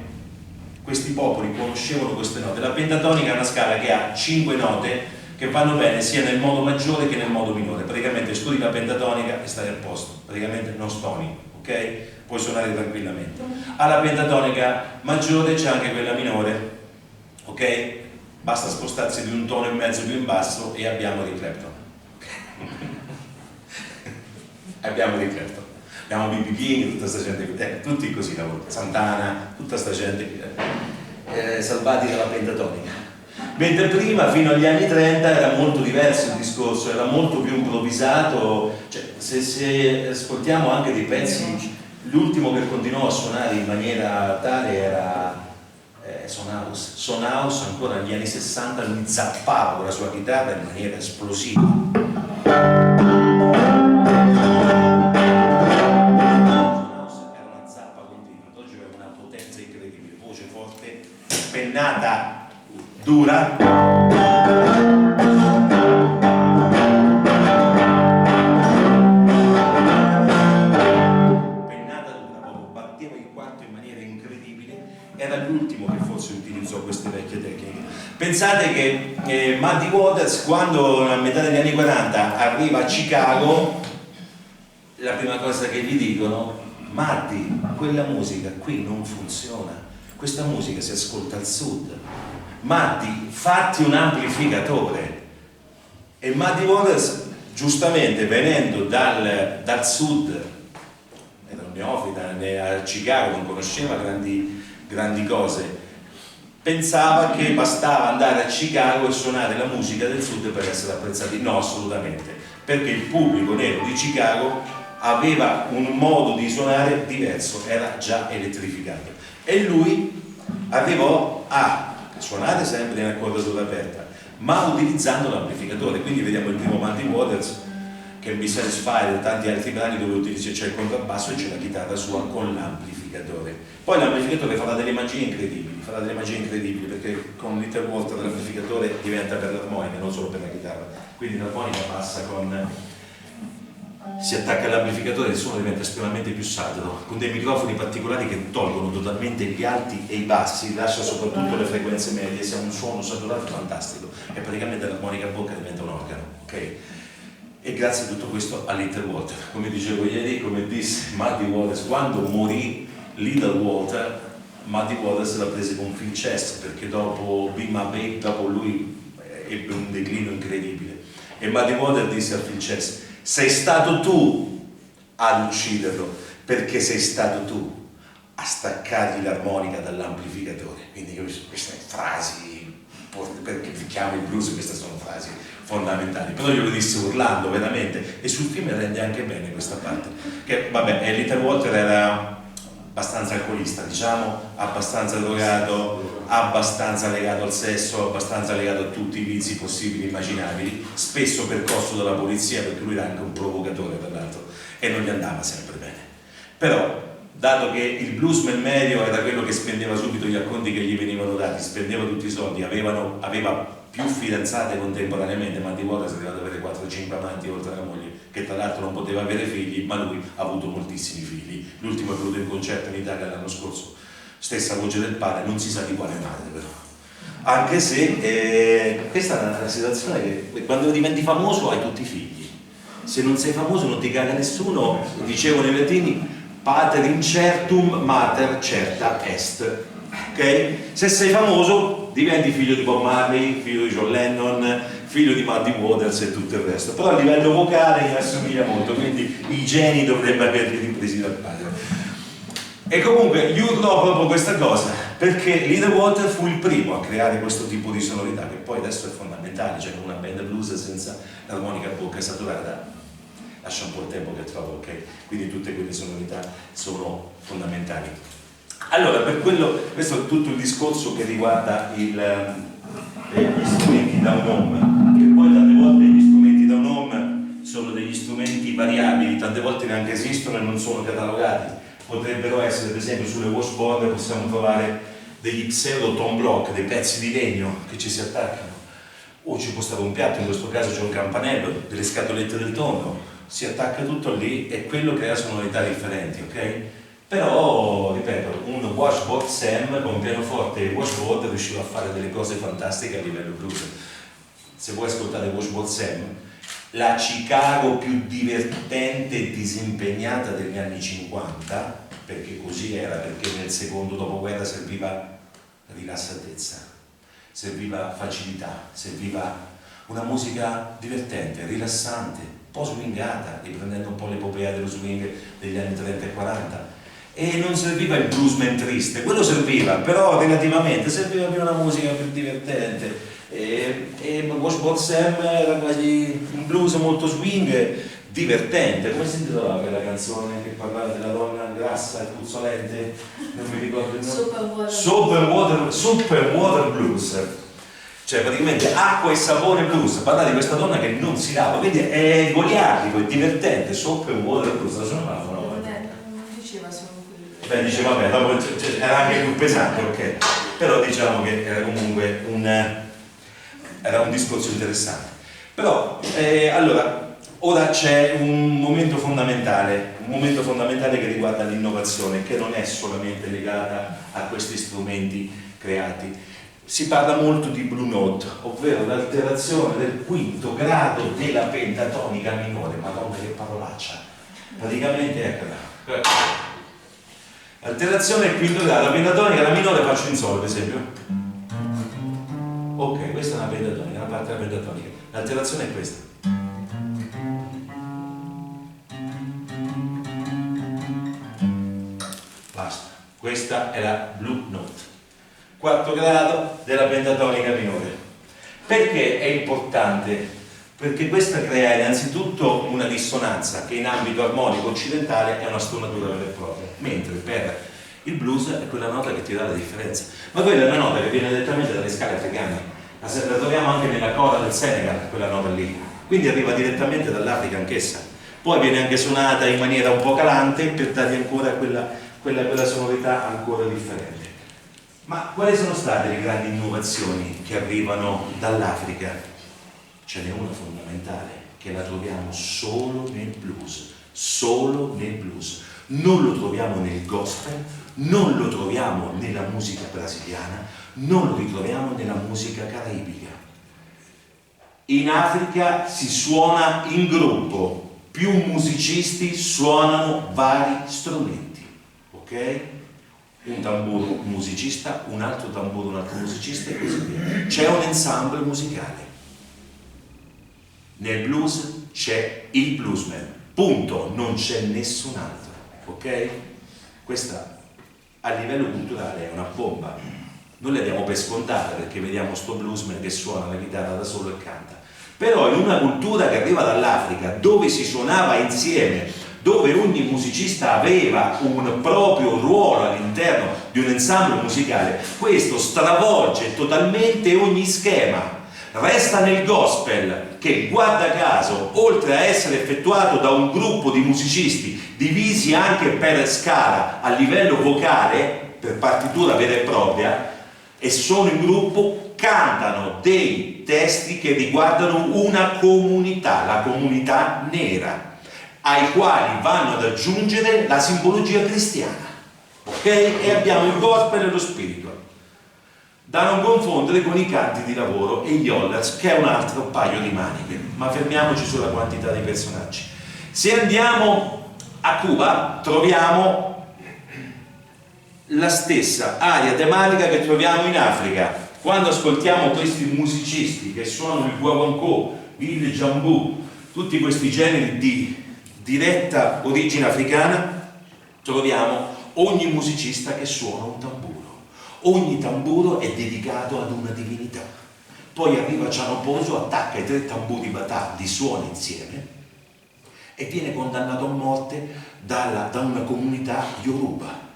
questi popoli conoscevano queste note. La pentatonica è una scala che ha 5 note che vanno bene sia nel modo maggiore che nel modo minore. Praticamente studi la pentatonica e stai a posto, praticamente non stoni, ok? Puoi suonare tranquillamente. Alla pentatonica maggiore c'è anche quella minore, ok? Basta spostarsi di un tono e mezzo più in basso e abbiamo Eric Clapton. Abbiamo Eric Clapton, abbiamo B.B. King, tutta sta gente, tutti così lavorano, Santana, tutta sta gente salvati dalla pentatonica. Mentre prima, fino agli anni 30, era molto diverso il discorso, era molto più improvvisato. Cioè, se ascoltiamo anche dei pezzi, l'ultimo che continuò a suonare in maniera tale era Son House, ancora negli anni 60, lui zappava con la sua chitarra in maniera esplosiva. Era una zappa continua, oggi aveva una potenza incredibile, voce forte, pennata dura, proprio batteva il quarto in maniera incredibile. Era l'ultimo che forse utilizzò queste vecchie tecniche. Pensate che Muddy Waters, quando a metà degli anni 40 arriva a Chicago, la prima cosa che gli dicono: Muddy, quella musica qui non funziona, questa musica si ascolta al sud, Muddy, fatti un amplificatore. E Muddy Waters, giustamente venendo dal sud, era un neofita, a Chicago non conosceva grandi cose, pensava che bastava andare a Chicago e suonare la musica del sud per essere apprezzati. No, assolutamente, perché il pubblico nero di Chicago aveva un modo di suonare diverso, era già elettrificato, e lui arrivò a suonare sempre in accordatura aperta, ma utilizzando l'amplificatore. Quindi vediamo il primo Muddy Waters, Can Be Satisfied e tanti altri brani dove c'è il contrabbasso e c'è la chitarra sua con l'amplificatore. Poi l'amplificatore farà delle magie incredibili, perché con Little Walter l'amplificatore diventa per l'armonica, non solo per la chitarra. Quindi l'armonica passa si attacca all'amplificatore e il suono diventa estremamente più saturo, con dei microfoni particolari che tolgono totalmente gli alti e i bassi, lascia soprattutto le frequenze medie, sia un suono saturato fantastico, e praticamente l'armonica a bocca diventa un organo, ok? E grazie a tutto questo a Little Walter. Come dicevo ieri, come disse Muddy Waters, quando morì Little Walter, Muddy Waters la prese con Phil Chess, perché dopo Be My Babe, dopo lui ebbe un declino incredibile, e Muddy Waters disse a Phil Chess: sei stato tu ad ucciderlo, perché sei stato tu a staccargli l'armonica dall'amplificatore. Quindi queste frasi, perché chiamo il blues, queste sono frasi fondamentali, però io lo disse urlando veramente, e sul film rende anche bene questa parte, che vabbè, Little Walter era abbastanza alcolista, diciamo, abbastanza drogato, abbastanza legato al sesso, abbastanza legato a tutti i vizi possibili e immaginabili, spesso percosso dalla polizia, perché lui era anche un provocatore per l'altro, e non gli andava sempre bene. Però, dato che il bluesman medio era quello che spendeva subito gli acconti che gli venivano dati, spendeva tutti i soldi, aveva più fidanzate contemporaneamente, Muddy Waters arrivava ad avere 4-5 amanti oltre alla moglie, che tra l'altro non poteva avere figli, ma lui ha avuto moltissimi figli. L'ultimo è venuto in concerto in Italia l'anno scorso, stessa voce del padre, non si sa di quale madre però. Anche se questa è una situazione che quando diventi famoso hai tutti i figli, se non sei famoso non ti caga nessuno, dicevano i latini, pater incertum mater certa est, ok? Se sei famoso diventi figlio di Bob Marley, figlio di John Lennon, figlio di Muddy Waters e tutto il resto, però a livello vocale gli assomiglia molto, quindi i geni dovrebbero averli ripresi dal padre. E comunque gli urlò proprio questa cosa, perché Little Walter fu il primo a creare questo tipo di sonorità, che poi adesso è fondamentale, cioè una band blues senza l'armonica a bocca saturata lascia un po' il tempo che trovo, ok? Quindi tutte quelle sonorità sono fondamentali. Allora, per quello, questo è tutto il discorso che riguarda gli strumenti da un home, che poi tante volte gli strumenti da un home sono degli strumenti variabili, tante volte neanche esistono e non sono catalogati. Potrebbero essere, ad esempio, sulle washboard possiamo trovare degli pseudo tom block, dei pezzi di legno che ci si attaccano, o ci può stare un piatto, in questo caso c'è un campanello, delle scatolette del tonno, si attacca tutto lì e quello crea sonorità differenti, ok? Però, ripeto, un washboard Sam con pianoforte e washboard riusciva a fare delle cose fantastiche a livello blues. Se vuoi ascoltare Washboard Sam, la Chicago più divertente e disimpegnata degli anni 50, perché così era, perché nel secondo dopoguerra serviva rilassatezza, serviva facilità, serviva una musica divertente, rilassante, un po' swingata, riprendendo un po' l'epopea dello swing degli anni 30 e 40. E non serviva il bluesman triste, quello serviva, però relativamente serviva più una musica più divertente. E Washboard Sam era quasi un blues molto swing, divertente. Come si intitolava quella canzone che parlava della donna grassa e puzzolente? Non mi ricordo il nome. Super Water Blues. Cioè praticamente acqua e sapone blues, parla di questa donna che non si lava, quindi è goliardico, è divertente. Super Water Blues, la suonava, no? Non diceva solo quello. Beh, dice vabbè, dopo era anche più pesante, ok, però diciamo che era comunque era un discorso interessante. Però allora ora c'è un momento fondamentale che riguarda l'innovazione, che non è solamente legata a questi strumenti creati. Si parla molto di Blue Note, ovvero l'alterazione del quinto grado della pentatonica minore. Madonna che parolaccia, praticamente eccola. Alterazione del quinto grado, la pentatonica, la minore faccio in sol, per esempio. Ok, questa è una pentatonica, una parte della pentatonica. L'alterazione è questa. Basta. Questa è la Blue Note. Quarto grado della pentatonica minore. Perché è importante? Perché questa crea innanzitutto una dissonanza che in ambito armonico occidentale è una stonatura vera e propria, mentre per il blues è quella nota che ti dà la differenza. Ma quella è una nota che viene direttamente dalle scale africane. La troviamo anche nella coda del Senegal, quella nota lì. Quindi arriva direttamente dall'Africa anch'essa. Poi viene anche suonata in maniera un po' calante per dargli ancora quella sonorità ancora differente. Ma quali sono state le grandi innovazioni che arrivano dall'Africa? Ce n'è una fondamentale, che la troviamo solo nel blues, solo nel blues. Non lo troviamo nel gospel, non lo troviamo nella musica brasiliana, non lo ritroviamo nella musica caraibica. In Africa si suona in gruppo, più musicisti suonano vari strumenti, ok? Un tamburo, un musicista, un altro tamburo, un altro musicista e così via. C'è un ensemble musicale. Nel blues c'è il bluesman, punto, non c'è nessun altro, ok? Questa a livello culturale è una bomba. Noi la diamo per scontata perché vediamo sto bluesman che suona la chitarra da solo e canta. Però in una cultura che arriva dall'Africa, dove si suonava insieme, dove ogni musicista aveva un proprio ruolo all'interno di un ensemble musicale, questo stravolge totalmente ogni schema. Resta nel gospel che, guarda caso, oltre a essere effettuato da un gruppo di musicisti divisi anche per scala a livello vocale, per partitura vera e propria, e sono in gruppo, cantano dei testi che riguardano una comunità, la comunità nera, ai quali vanno ad aggiungere la simbologia cristiana, ok? E abbiamo il gospel e lo spiritual, da non confondere con i canti di lavoro e gli hollers, che è un altro paio di maniche. Ma fermiamoci sulla quantità di personaggi. Se andiamo a Cuba troviamo la stessa aria tematica che troviamo in Africa. Quando ascoltiamo questi musicisti che suonano il guaguancó, il jambù, tutti questi generi di diretta origine africana, troviamo ogni musicista che suona un tamburo. Ogni tamburo è dedicato ad una divinità. Poi arriva Ciano Poso, attacca i 3 tamburi batà, li suona insieme e viene condannato a morte da una comunità Yoruba.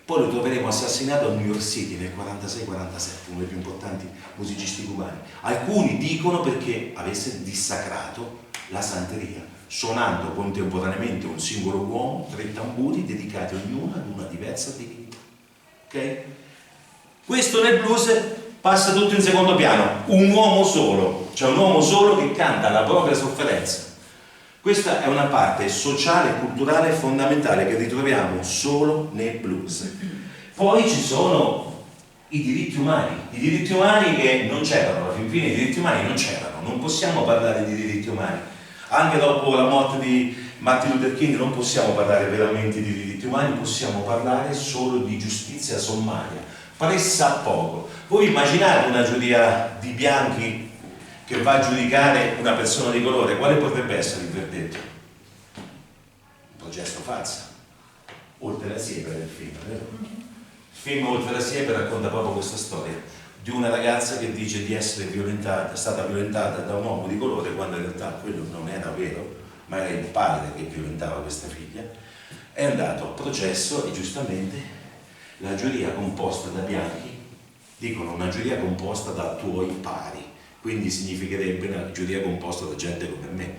Poi lo troveremo assassinato a New York City nel 46-47, uno dei più importanti musicisti cubani. Alcuni dicono perché avesse dissacrato la santeria, suonando contemporaneamente un singolo uomo, 3 tamburi dedicati ognuno ad una diversa divinità. Ok? Questo nel blues passa tutto in secondo piano, un uomo solo, cioè un uomo solo che canta la propria sofferenza. Questa è una parte sociale e culturale fondamentale che ritroviamo solo nel blues. Poi ci sono i diritti umani che non c'erano, alla fin fine i diritti umani non c'erano, non possiamo parlare di diritti umani. Anche dopo la morte di Martin Luther King non possiamo parlare veramente di diritti umani, possiamo parlare solo di giustizia sommaria. Pressa poco. Voi immaginate una giuria di bianchi che va a giudicare una persona di colore, quale potrebbe essere il verdetto? Un processo farsa. Oltre la siepe del film, vero? Il film Oltre la siepe racconta proprio questa storia di una ragazza che dice di essere violentata, è stata violentata da un uomo di colore quando in realtà quello non era vero, ma era il padre che violentava questa figlia. È andato a processo e giustamente la giuria composta da bianchi, dicono una giuria composta da tuoi pari, quindi significherebbe una giuria composta da gente come me,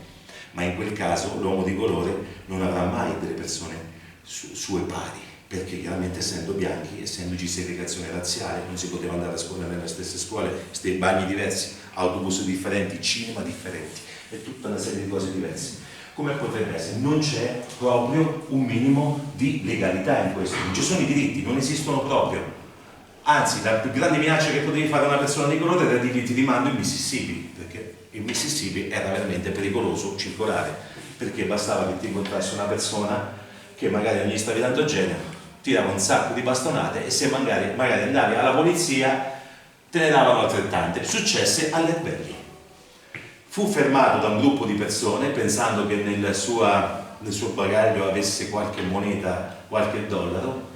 ma in quel caso l'uomo di colore non avrà mai delle persone sue pari, perché chiaramente essendo bianchi, essendoci segregazione razziale, non si poteva andare a scuola nelle stesse scuole, bagni diversi, autobus differenti, cinema differenti e tutta una serie di cose diverse. Come potrebbe essere? Non c'è proprio un minimo di legalità in questo, non ci sono i diritti, non esistono proprio. Anzi, la più grande minaccia che potevi fare a una persona di colore era dirgli ti rimando in Mississippi, perché il Mississippi era veramente pericoloso circolare, perché bastava che ti incontrassi una persona che magari non gli stavi dando genere, ti dava un sacco di bastonate e se magari andavi alla polizia te ne davano altrettante. Successe a Led Belly. Fu fermato da un gruppo di persone pensando che nel suo bagaglio avesse qualche moneta, qualche dollaro,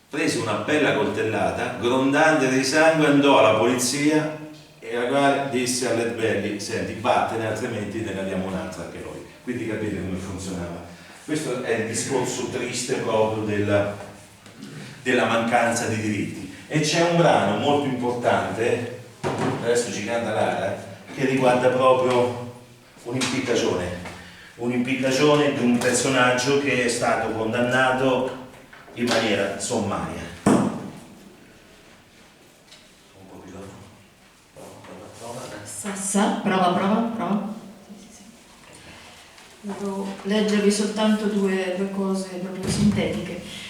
prese una bella coltellata, grondante di sangue, andò alla polizia e la quale disse a Led Belly: senti, vattene, altrimenti ne diamo un'altra anche noi. Quindi capite come funzionava. Questo è il discorso triste proprio della mancanza di diritti. E c'è un brano molto importante, adesso ci canta Lara, che riguarda proprio un'impiccagione di un personaggio che è stato condannato in maniera sommaria. Sassa, prova. Devo leggervi soltanto due cose proprio sintetiche.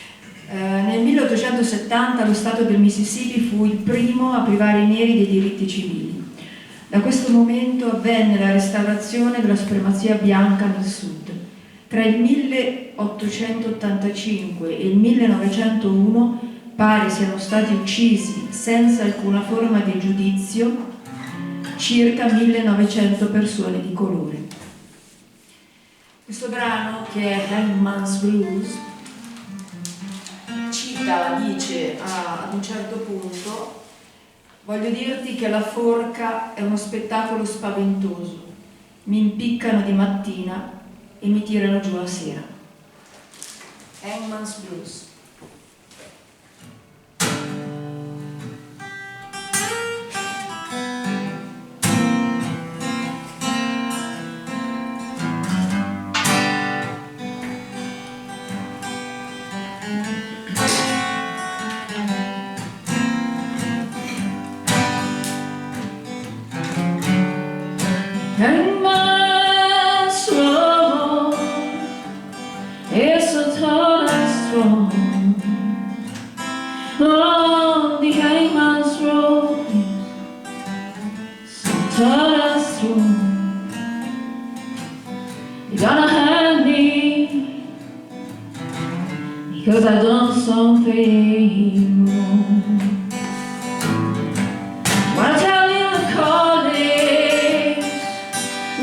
Nel 1870 lo Stato del Mississippi fu il primo a privare i neri dei diritti civili. Da questo momento avvenne la restaurazione della supremazia bianca nel sud. Tra il 1885 e il 1901 pare siano stati uccisi senza alcuna forma di giudizio circa 1900 persone di colore. Questo brano, che è Hangman's Blues, dice ad un certo punto: voglio dirti che la forca è uno spettacolo spaventoso, mi impiccano di mattina e mi tirano giù la sera. Hangman's Blues. Hangman's road is so tall and strong. Oh, the hangman's road is so tall and strong. You're gonna hang me because I done something wrong. When I tell you the colleagues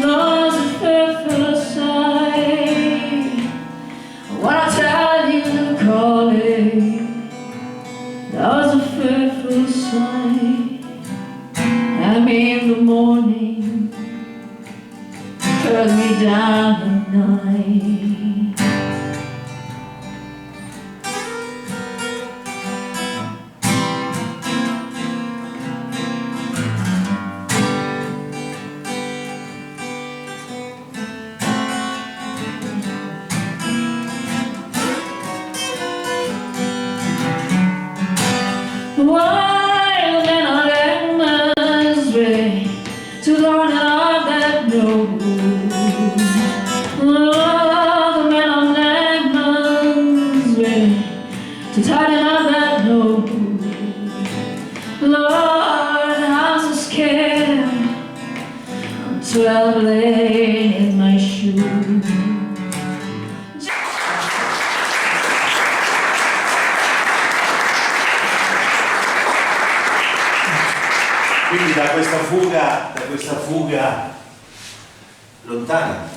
lost a faithful sight, when I tell you the colleague lost a faithful sight, and me in the morning, cut me down at night. Wild and a hangman's way to learn all that knows. Oh, the man on hangman's way to tighten up that nose. Lord, I'm so scared I'm traveling in my shoes. Quindi da questa fuga lontana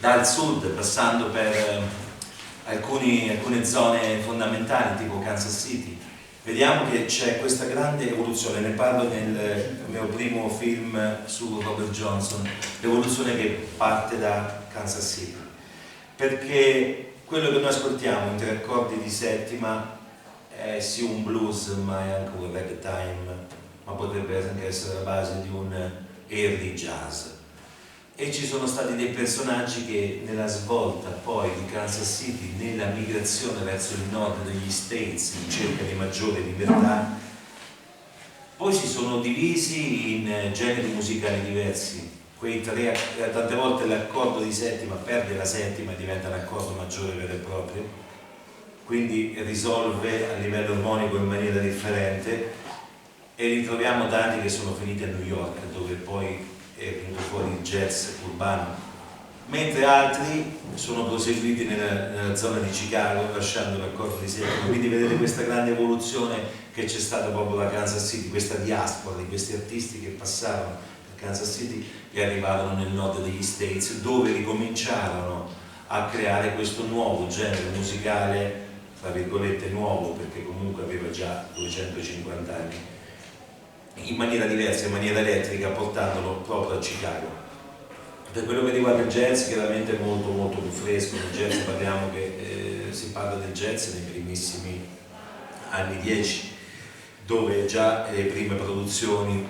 dal sud, passando per alcune zone fondamentali tipo Kansas City, vediamo che c'è questa grande evoluzione. Ne parlo nel mio primo film su Robert Johnson, l'evoluzione che parte da Kansas City, perché quello che noi ascoltiamo in 3 accordi di settima è sì un blues, ma è anche un ragtime, ma potrebbe anche essere la base di un early jazz. E ci sono stati dei personaggi che nella svolta poi di Kansas City, nella migrazione verso il nord degli States in cerca di maggiore libertà, poi si sono divisi in generi musicali diversi. Tante volte l'accordo di settima perde la settima e diventa l'accordo maggiore vero e proprio, quindi risolve a livello armonico in maniera differente. E ritroviamo tanti che sono finiti a New York, dove poi è venuto fuori il jazz urbano, mentre altri sono proseguiti nella zona di Chicago, lasciando l'accordo di secolo. Quindi vedete questa grande evoluzione che c'è stata proprio da Kansas City, questa diaspora di questi artisti che passavano da Kansas City e arrivarono nel nord degli States, dove ricominciarono a creare questo nuovo genere musicale, tra virgolette nuovo, perché comunque aveva già 250 anni, in maniera diversa, in maniera elettrica, portandolo proprio a Chicago. Per quello che riguarda il jazz, chiaramente è molto molto più fresco. Nel jazz parliamo che si parla del jazz nei primissimi anni 10, dove già le prime produzioni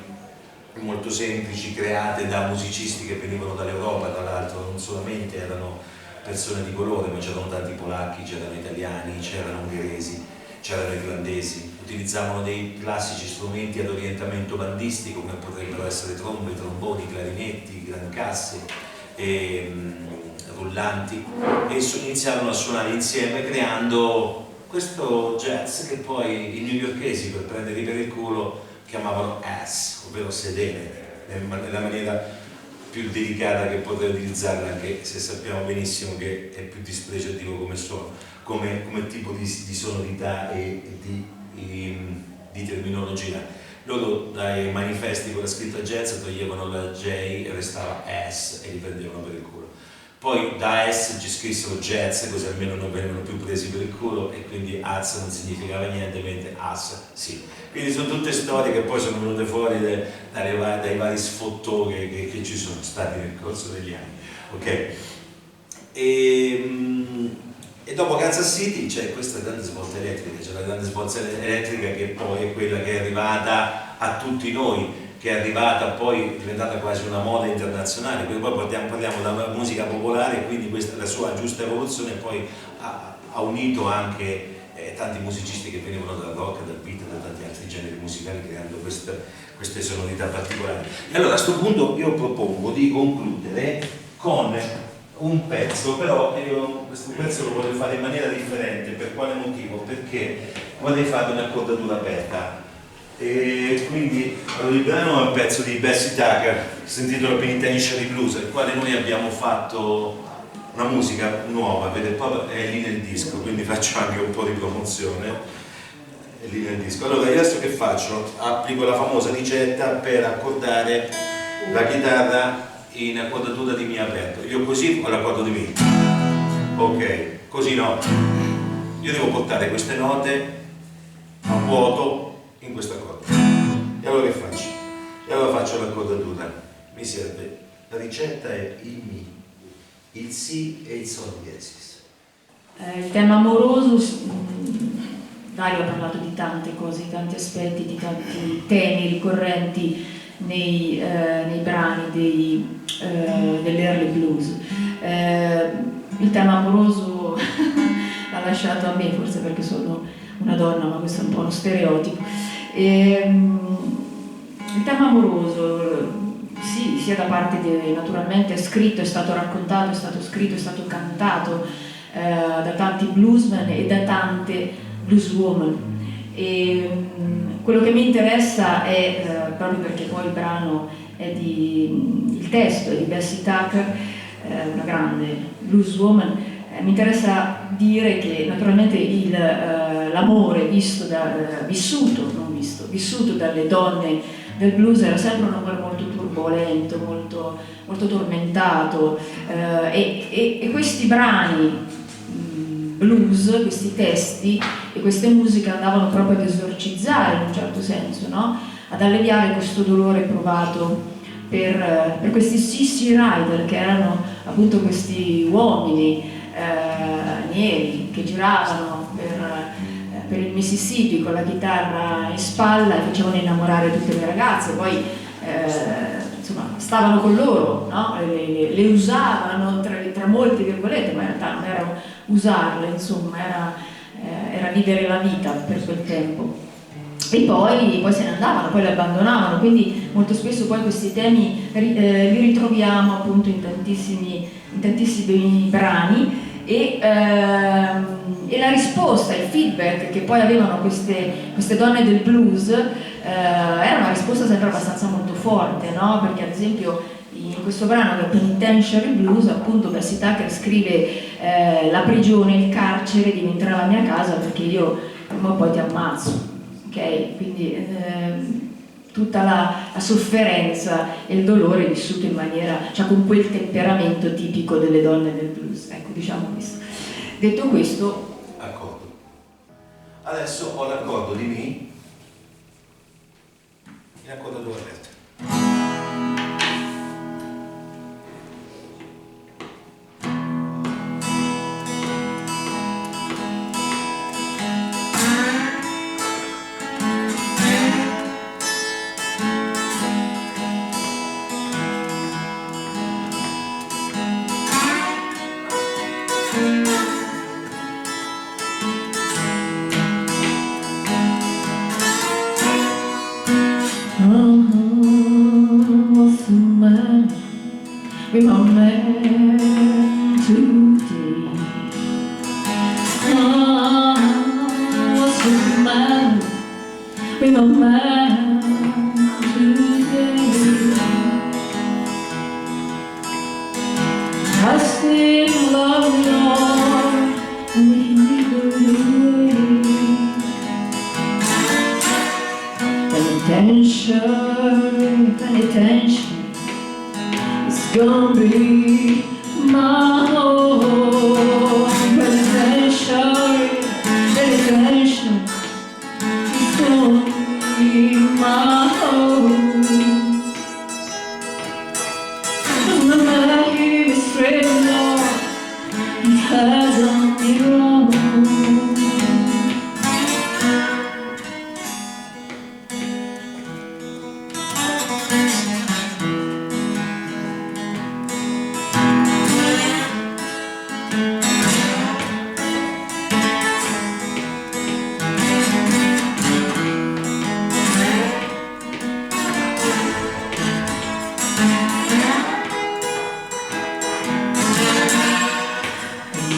molto semplici create da musicisti che venivano dall'Europa, tra l'altro non solamente erano persone di colore, ma c'erano tanti polacchi, c'erano italiani, c'erano ungheresi, c'erano irlandesi, utilizzavano dei classici strumenti ad orientamento bandistico come potrebbero essere trombe, tromboni, clarinetti, grancasse e rullanti, e iniziarono a suonare insieme creando questo jazz che poi i newyorkesi, per prenderli per il culo, chiamavano ass, ovvero sedere, nella maniera più delicata che potrei utilizzarla, anche se sappiamo benissimo che è più dispregiativo come suono, come tipo di sonorità e di terminologia. Loro dai manifesti con la scritta jazz toglievano la J e restava S e li prendevano per il culo. Poi da S ci scrissero jazz, così almeno non venivano più presi per il culo, e quindi Az non significava niente, mentre As sì. Quindi sono tutte storie che poi sono venute fuori dai vari sfottori che ci sono stati nel corso degli anni. Ok? E dopo Kansas City c'è questa grande svolta elettrica, c'è la grande svolta elettrica che poi è quella che è arrivata a tutti noi, che è arrivata poi, è diventata quasi una moda internazionale, quindi poi parliamo della musica popolare, quindi questa, la sua giusta evoluzione poi ha unito anche tanti musicisti che venivano dal rock, dal beat, da tanti altri generi musicali, creando queste sonorità particolari. E allora a questo punto io propongo di concludere con un pezzo, però io questo pezzo lo voglio fare in maniera differente. Per quale motivo? Perché vorrei fare un'accordatura aperta. E quindi il brano è un pezzo di Bessie Tucker, si intitola Penitentiary Blues, al quale noi abbiamo fatto una musica nuova, vedete, poi è lì nel disco, quindi faccio anche un po' di promozione, è lì nel disco. Allora io adesso che faccio? Applico la famosa ricetta per accordare la chitarra in accordatura di Mi aperto. Io così ho l'accordo di Mi, ok, così no, io devo portare queste note a vuoto in questo accordo. E allora che faccio? E allora faccio l'accordatura. Mi serve, la ricetta è il Mi, il Si e il Sol diesis. Il tema amoroso, Dario ha parlato di tante cose, di tanti aspetti, di tanti temi ricorrenti nei brani dell'early blues. Il tema amoroso l'ha lasciato a me, forse perché sono una donna, ma questo è un po' uno stereotipo. Il tema amoroso, sì, sia da parte naturalmente è scritto, è stato raccontato, è stato scritto, è stato cantato da tanti bluesmen e da tante blueswoman. Quello che mi interessa è, proprio perché poi il brano è il testo è di Bessie Tucker, una grande blueswoman, mi interessa dire che naturalmente l'amore vissuto dalle donne del blues era sempre un amore molto turbolento, molto, molto tormentato, e questi brani blues, questi testi e queste musiche andavano proprio ad esorcizzare in un certo senso, no? Ad alleviare questo dolore provato per questi Sissy Rider, che erano appunto questi uomini neri che giravano per il Mississippi con la chitarra in spalla e facevano innamorare tutte le ragazze, poi insomma stavano con loro, no? le usavano tra molte virgolette, ma in realtà non era usarle, insomma era vivere la vita per quel tempo. E poi se ne andavano, poi le abbandonavano, quindi molto spesso poi questi temi li ritroviamo appunto in tantissimi brani. E la risposta, il feedback che poi avevano queste donne del blues era una risposta sempre abbastanza molto forte, no? Perché ad esempio in questo brano che è Penitentiary Blues, appunto Bessie Tucker scrive la prigione, il carcere diventerà la mia casa perché io prima o poi ti ammazzo, ok? Quindi tutta la sofferenza e il dolore vissuto in maniera, cioè con quel temperamento tipico delle donne del blues, ecco, diciamo questo. Detto questo, Accordo. Adesso ho l'accordo di Mi in accordatura aperta. what's the matter with my man today? What's the matter with my man today? I still love you, Lord, and he goes penitentiary is gonna be my home. Penitentiary is gonna be my home. No matter he is straight or wrong, he has done me wrong.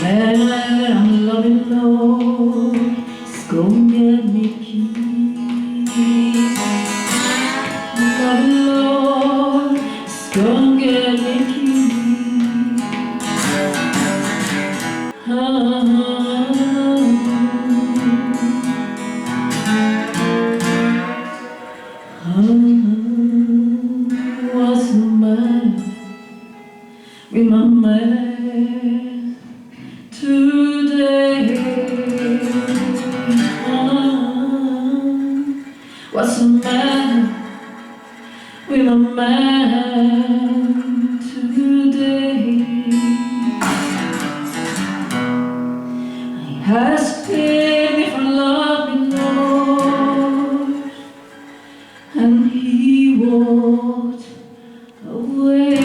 Man, I'm loving Lord, it's gonna get me peace. Loving Lord, it's gonna get me peace. What's the matter with my man today? What's the matter with my man today? He has paid me for loving Lord, and he walked away.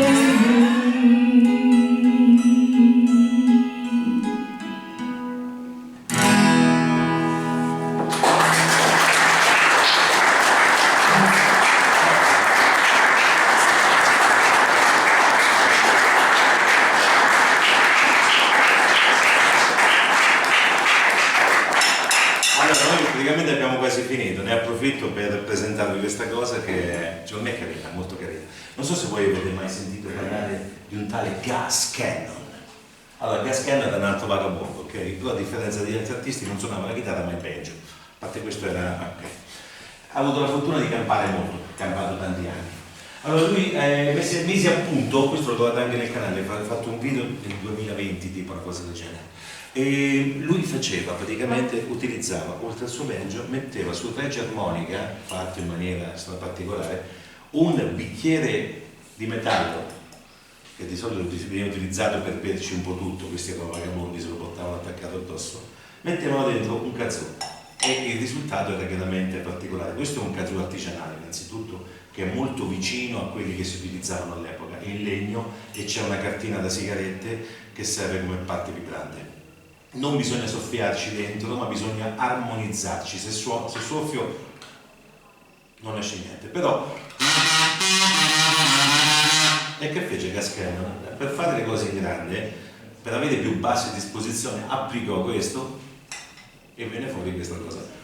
Allora, noi praticamente abbiamo quasi finito, ne approfitto per presentarvi questa cosa che secondo me è carina, molto carina. Non so se voi avete mai sentito parlare di un tale Gus Cannon. Allora, Gus Cannon era un altro vagabondo, ok? Però a differenza degli altri artisti non suonava la chitarra, ma è peggio. A parte questo era ok. Ha avuto la fortuna di campare molto, ha campato tanti anni. Allora lui mise a punto, questo lo trovate anche nel canale, ha fatto un video nel 2020, tipo una cosa del genere. E lui faceva praticamente, utilizzava oltre al suo banjo, metteva sul regge armonica, fatto in maniera particolare, un bicchiere di metallo che di solito viene utilizzato per berci un po' tutto, questi erano vagabondi, se lo portavano attaccato addosso, mettevano dentro un kazoo e il risultato era chiaramente particolare. Questo è un kazoo artigianale innanzitutto, che è molto vicino a quelli che si utilizzavano all'epoca, è in legno e c'è una cartina da sigarette che serve come parte vibrante. Non bisogna soffiarci dentro, ma bisogna armonizzarci. Se soffio non esce niente. Però e che fece Gus Cannon? Per fare le cose in grande, per avere più basse a disposizione, applicò questo e venne fuori questa cosa.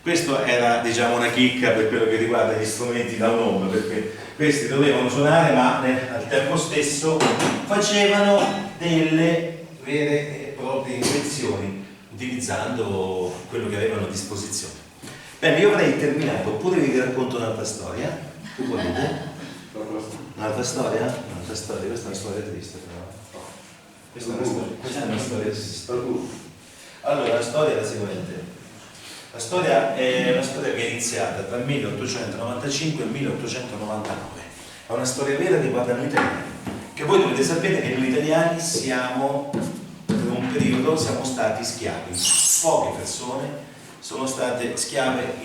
Questo era, diciamo, una chicca per quello che riguarda gli strumenti da un'ombra, perché questi dovevano suonare ma al tempo stesso facevano delle vere e proprie lezioni utilizzando quello che avevano a disposizione. Bene, io avrei terminato, oppure vi racconto un'altra storia. Che volete? Un'altra storia? Un'altra storia, questa è una storia triste però. Questa è una storia triste. Allora, la storia è la seguente. La storia è una storia che è iniziata tra il 1895 e il 1899. È una storia vera che riguarda noi italiani. Che voi dovete sapere che noi italiani siamo, per un periodo, siamo stati schiavi. Poche persone sono state schiave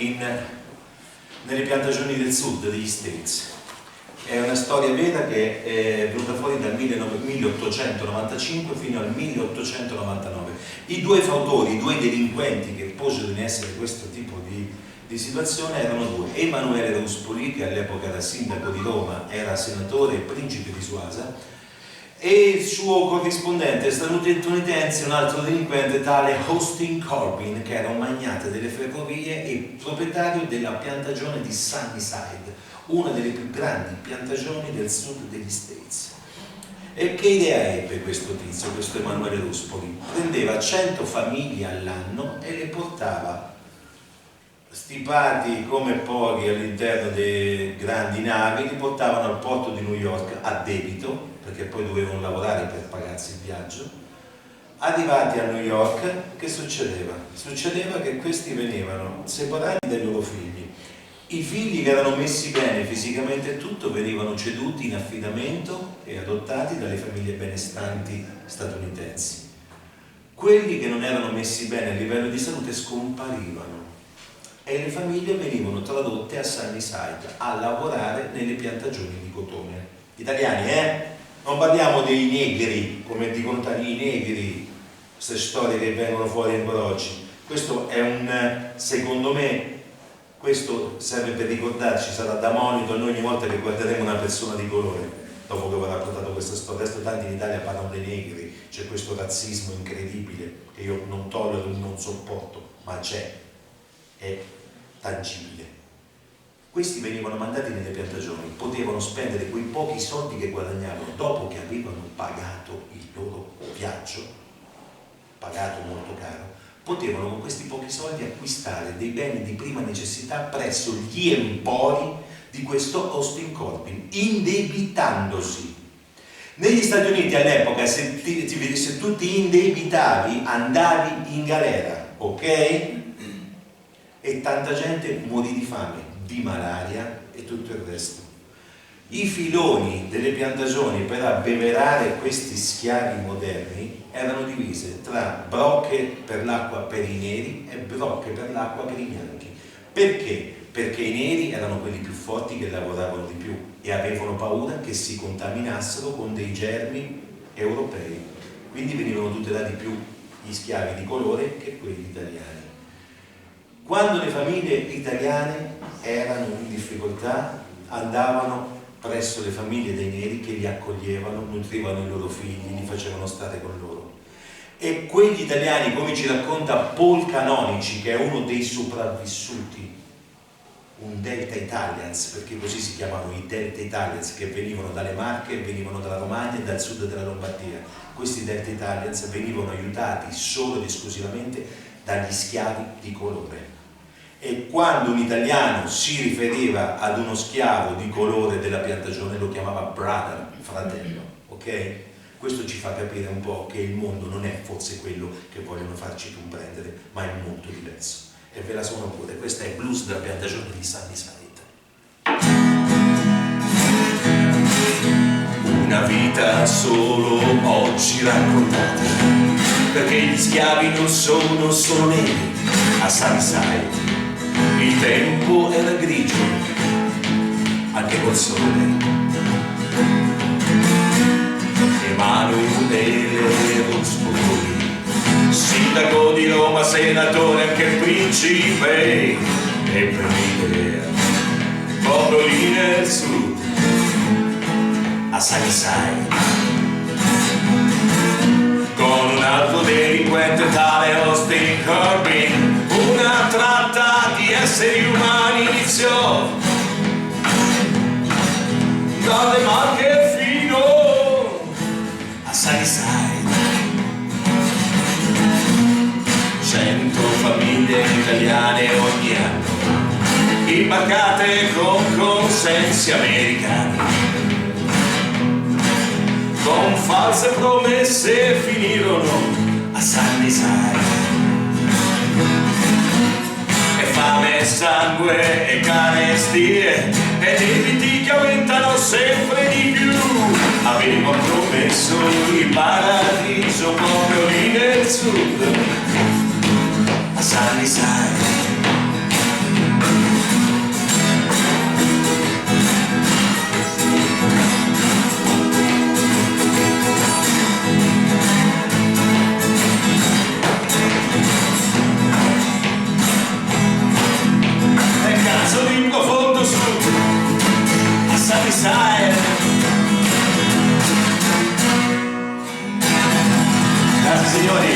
nelle piantagioni del sud degli States. È una storia vera che è venuta fuori dal 1895 fino al 1899. I due fautori, i due delinquenti che posero in essere questo tipo di situazione erano due: Emanuele Ruspoli, che all'epoca era sindaco di Roma, era senatore e principe di Suasa, e il suo corrispondente statunitense, un altro delinquente tale Austin Corbin, che era un magnate delle ferrovie e proprietario della piantagione di Sunnyside, una delle più grandi piantagioni del sud degli States. E che idea ebbe questo tizio, questo Emanuele Ruspoli? Prendeva 100 famiglie all'anno e le portava stipati come pochi all'interno delle grandi navi, li portavano al porto di New York a debito, perché poi dovevano lavorare per pagarsi il viaggio. Arrivati a New York, che succedeva? Succedeva che questi venivano separati dai loro figli. I figli che erano messi bene fisicamente e tutto venivano ceduti in affidamento e adottati dalle famiglie benestanti statunitensi. Quelli che non erano messi bene a livello di salute scomparivano e le famiglie venivano tradotte a Sunnyside a lavorare nelle piantagioni di cotone. Italiani, non parliamo dei negri, come dicono i negri, queste storie che vengono fuori ancora oggi. Questo è secondo me, questo serve per ricordarci, sarà da monito a noi ogni volta che guarderemo una persona di colore, dopo che ho raccontato questa storia. Adesso tanti in Italia parlano dei negri, c'è questo razzismo incredibile che io non tollero, non sopporto, ma c'è, è tangibile. Questi venivano mandati nelle piantagioni, potevano spendere quei pochi soldi che guadagnavano dopo che avevano pagato il loro viaggio, pagato molto caro, potevano con questi pochi soldi acquistare dei beni di prima necessità presso gli empori di questo Austin Corbin, indebitandosi. Negli Stati Uniti all'epoca se tu ti indebitavi andavi in galera, ok? E tanta gente morì di fame, di malaria e tutto il resto. I filoni delle piantagioni per abbeverare questi schiavi moderni erano divise tra brocche per l'acqua per i neri e brocche per l'acqua per i bianchi. Perché? Perché i neri erano quelli più forti che lavoravano di più e avevano paura che si contaminassero con dei germi europei. Quindi venivano tutelati più gli schiavi di colore che quelli italiani. Quando le famiglie italiane erano in difficoltà, andavano presso le famiglie dei neri che li accoglievano, nutrivano i loro figli, li facevano stare con loro. E quegli italiani, come ci racconta Paul Canonici, che è uno dei sopravvissuti, un Delta Italians, perché così si chiamano i Delta Italians, che venivano dalle Marche, venivano dalla Romagna e dal sud della Lombardia. Questi Delta Italians venivano aiutati solo ed esclusivamente dagli schiavi di colore. E quando un italiano si riferiva ad uno schiavo di colore della piantagione lo chiamava brother, fratello, ok? Questo ci fa capire un po' che il mondo non è forse quello che vogliono farci comprendere, ma è molto diverso. E ve la suono pure, questa è Blues della piantagione di Sunnyside. Una vita solo oggi raccontata, perché gli schiavi non sono solo neri a Sunnyside. Il tempo era grigio, anche col sole. Emanuele Ruspoli, sindaco di Roma, senatore, anche principe, e per l'idea, proprio lì nel sud, a Sunnyside, con un altro delinquente tale Austin Corbin, una tratta di esseri umani iniziò dalle Marche fino a Sunnyside. 100 famiglie italiane ogni anno, imbarcate con consensi americani, con false promesse finirono a Sunnyside. E fame, sangue e carestie e debiti che aumentano sempre di più. Avevo promesso il paradiso proprio lì nel sud, a Sunnyside. Grazie signori.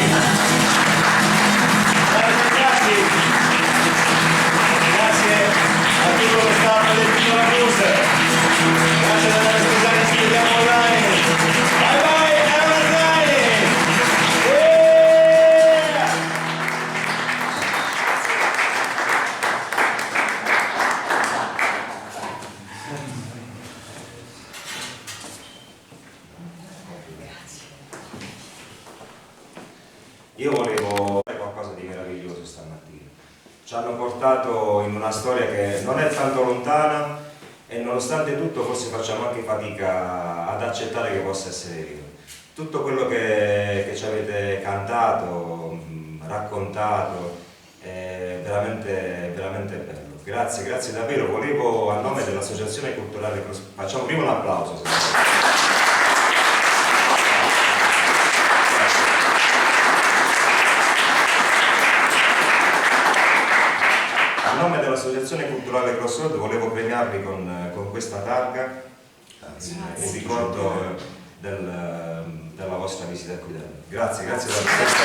Grazie a tutto lo staff del Piccola Blues. Grazie ad Andrea Sposani, ci vediamo online. Bye bye, have a nice night. Io volevo fare qualcosa di meraviglioso stamattina. Ci hanno portato in una storia che non è tanto lontana e nonostante tutto forse facciamo anche fatica ad accettare che possa essere vero. Tutto quello che ci avete cantato, raccontato, è veramente, veramente bello. Grazie, grazie davvero. Volevo a nome dell'Associazione Culturale facciamo prima un applauso. A nome dell'Associazione Culturale Crossroad volevo premiarvi con questa targa in ricordo della vostra visita qui da noi. Grazie, grazie per questa.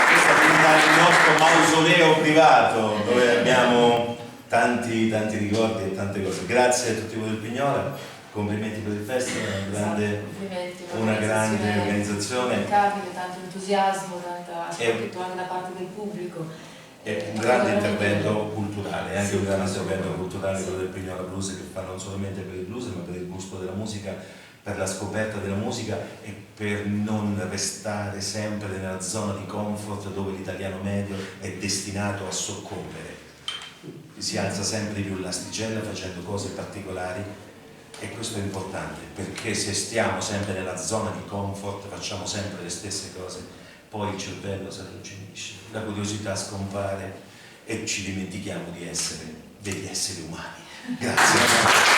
Questo è il nostro mausoleo privato dove abbiamo tanti ricordi e tante cose. Grazie a tutti voi del Pignola. Complimenti per il festival, una grande organizzazione. Impeccabile, tanto entusiasmo, soprattutto anche da parte del pubblico. È un grande intervento culturale, anche un grande intervento culturale quello del Pignola Blues, che fa non solamente per il blues ma per il gusto della musica, per la scoperta della musica e per non restare sempre nella zona di comfort dove l'italiano medio è destinato a soccombere. Si alza sempre più l'asticella facendo cose particolari. E questo è importante, perché se stiamo sempre nella zona di comfort, facciamo sempre le stesse cose, poi il cervello si arrugginisce, la curiosità scompare e ci dimentichiamo di essere degli esseri umani. Grazie.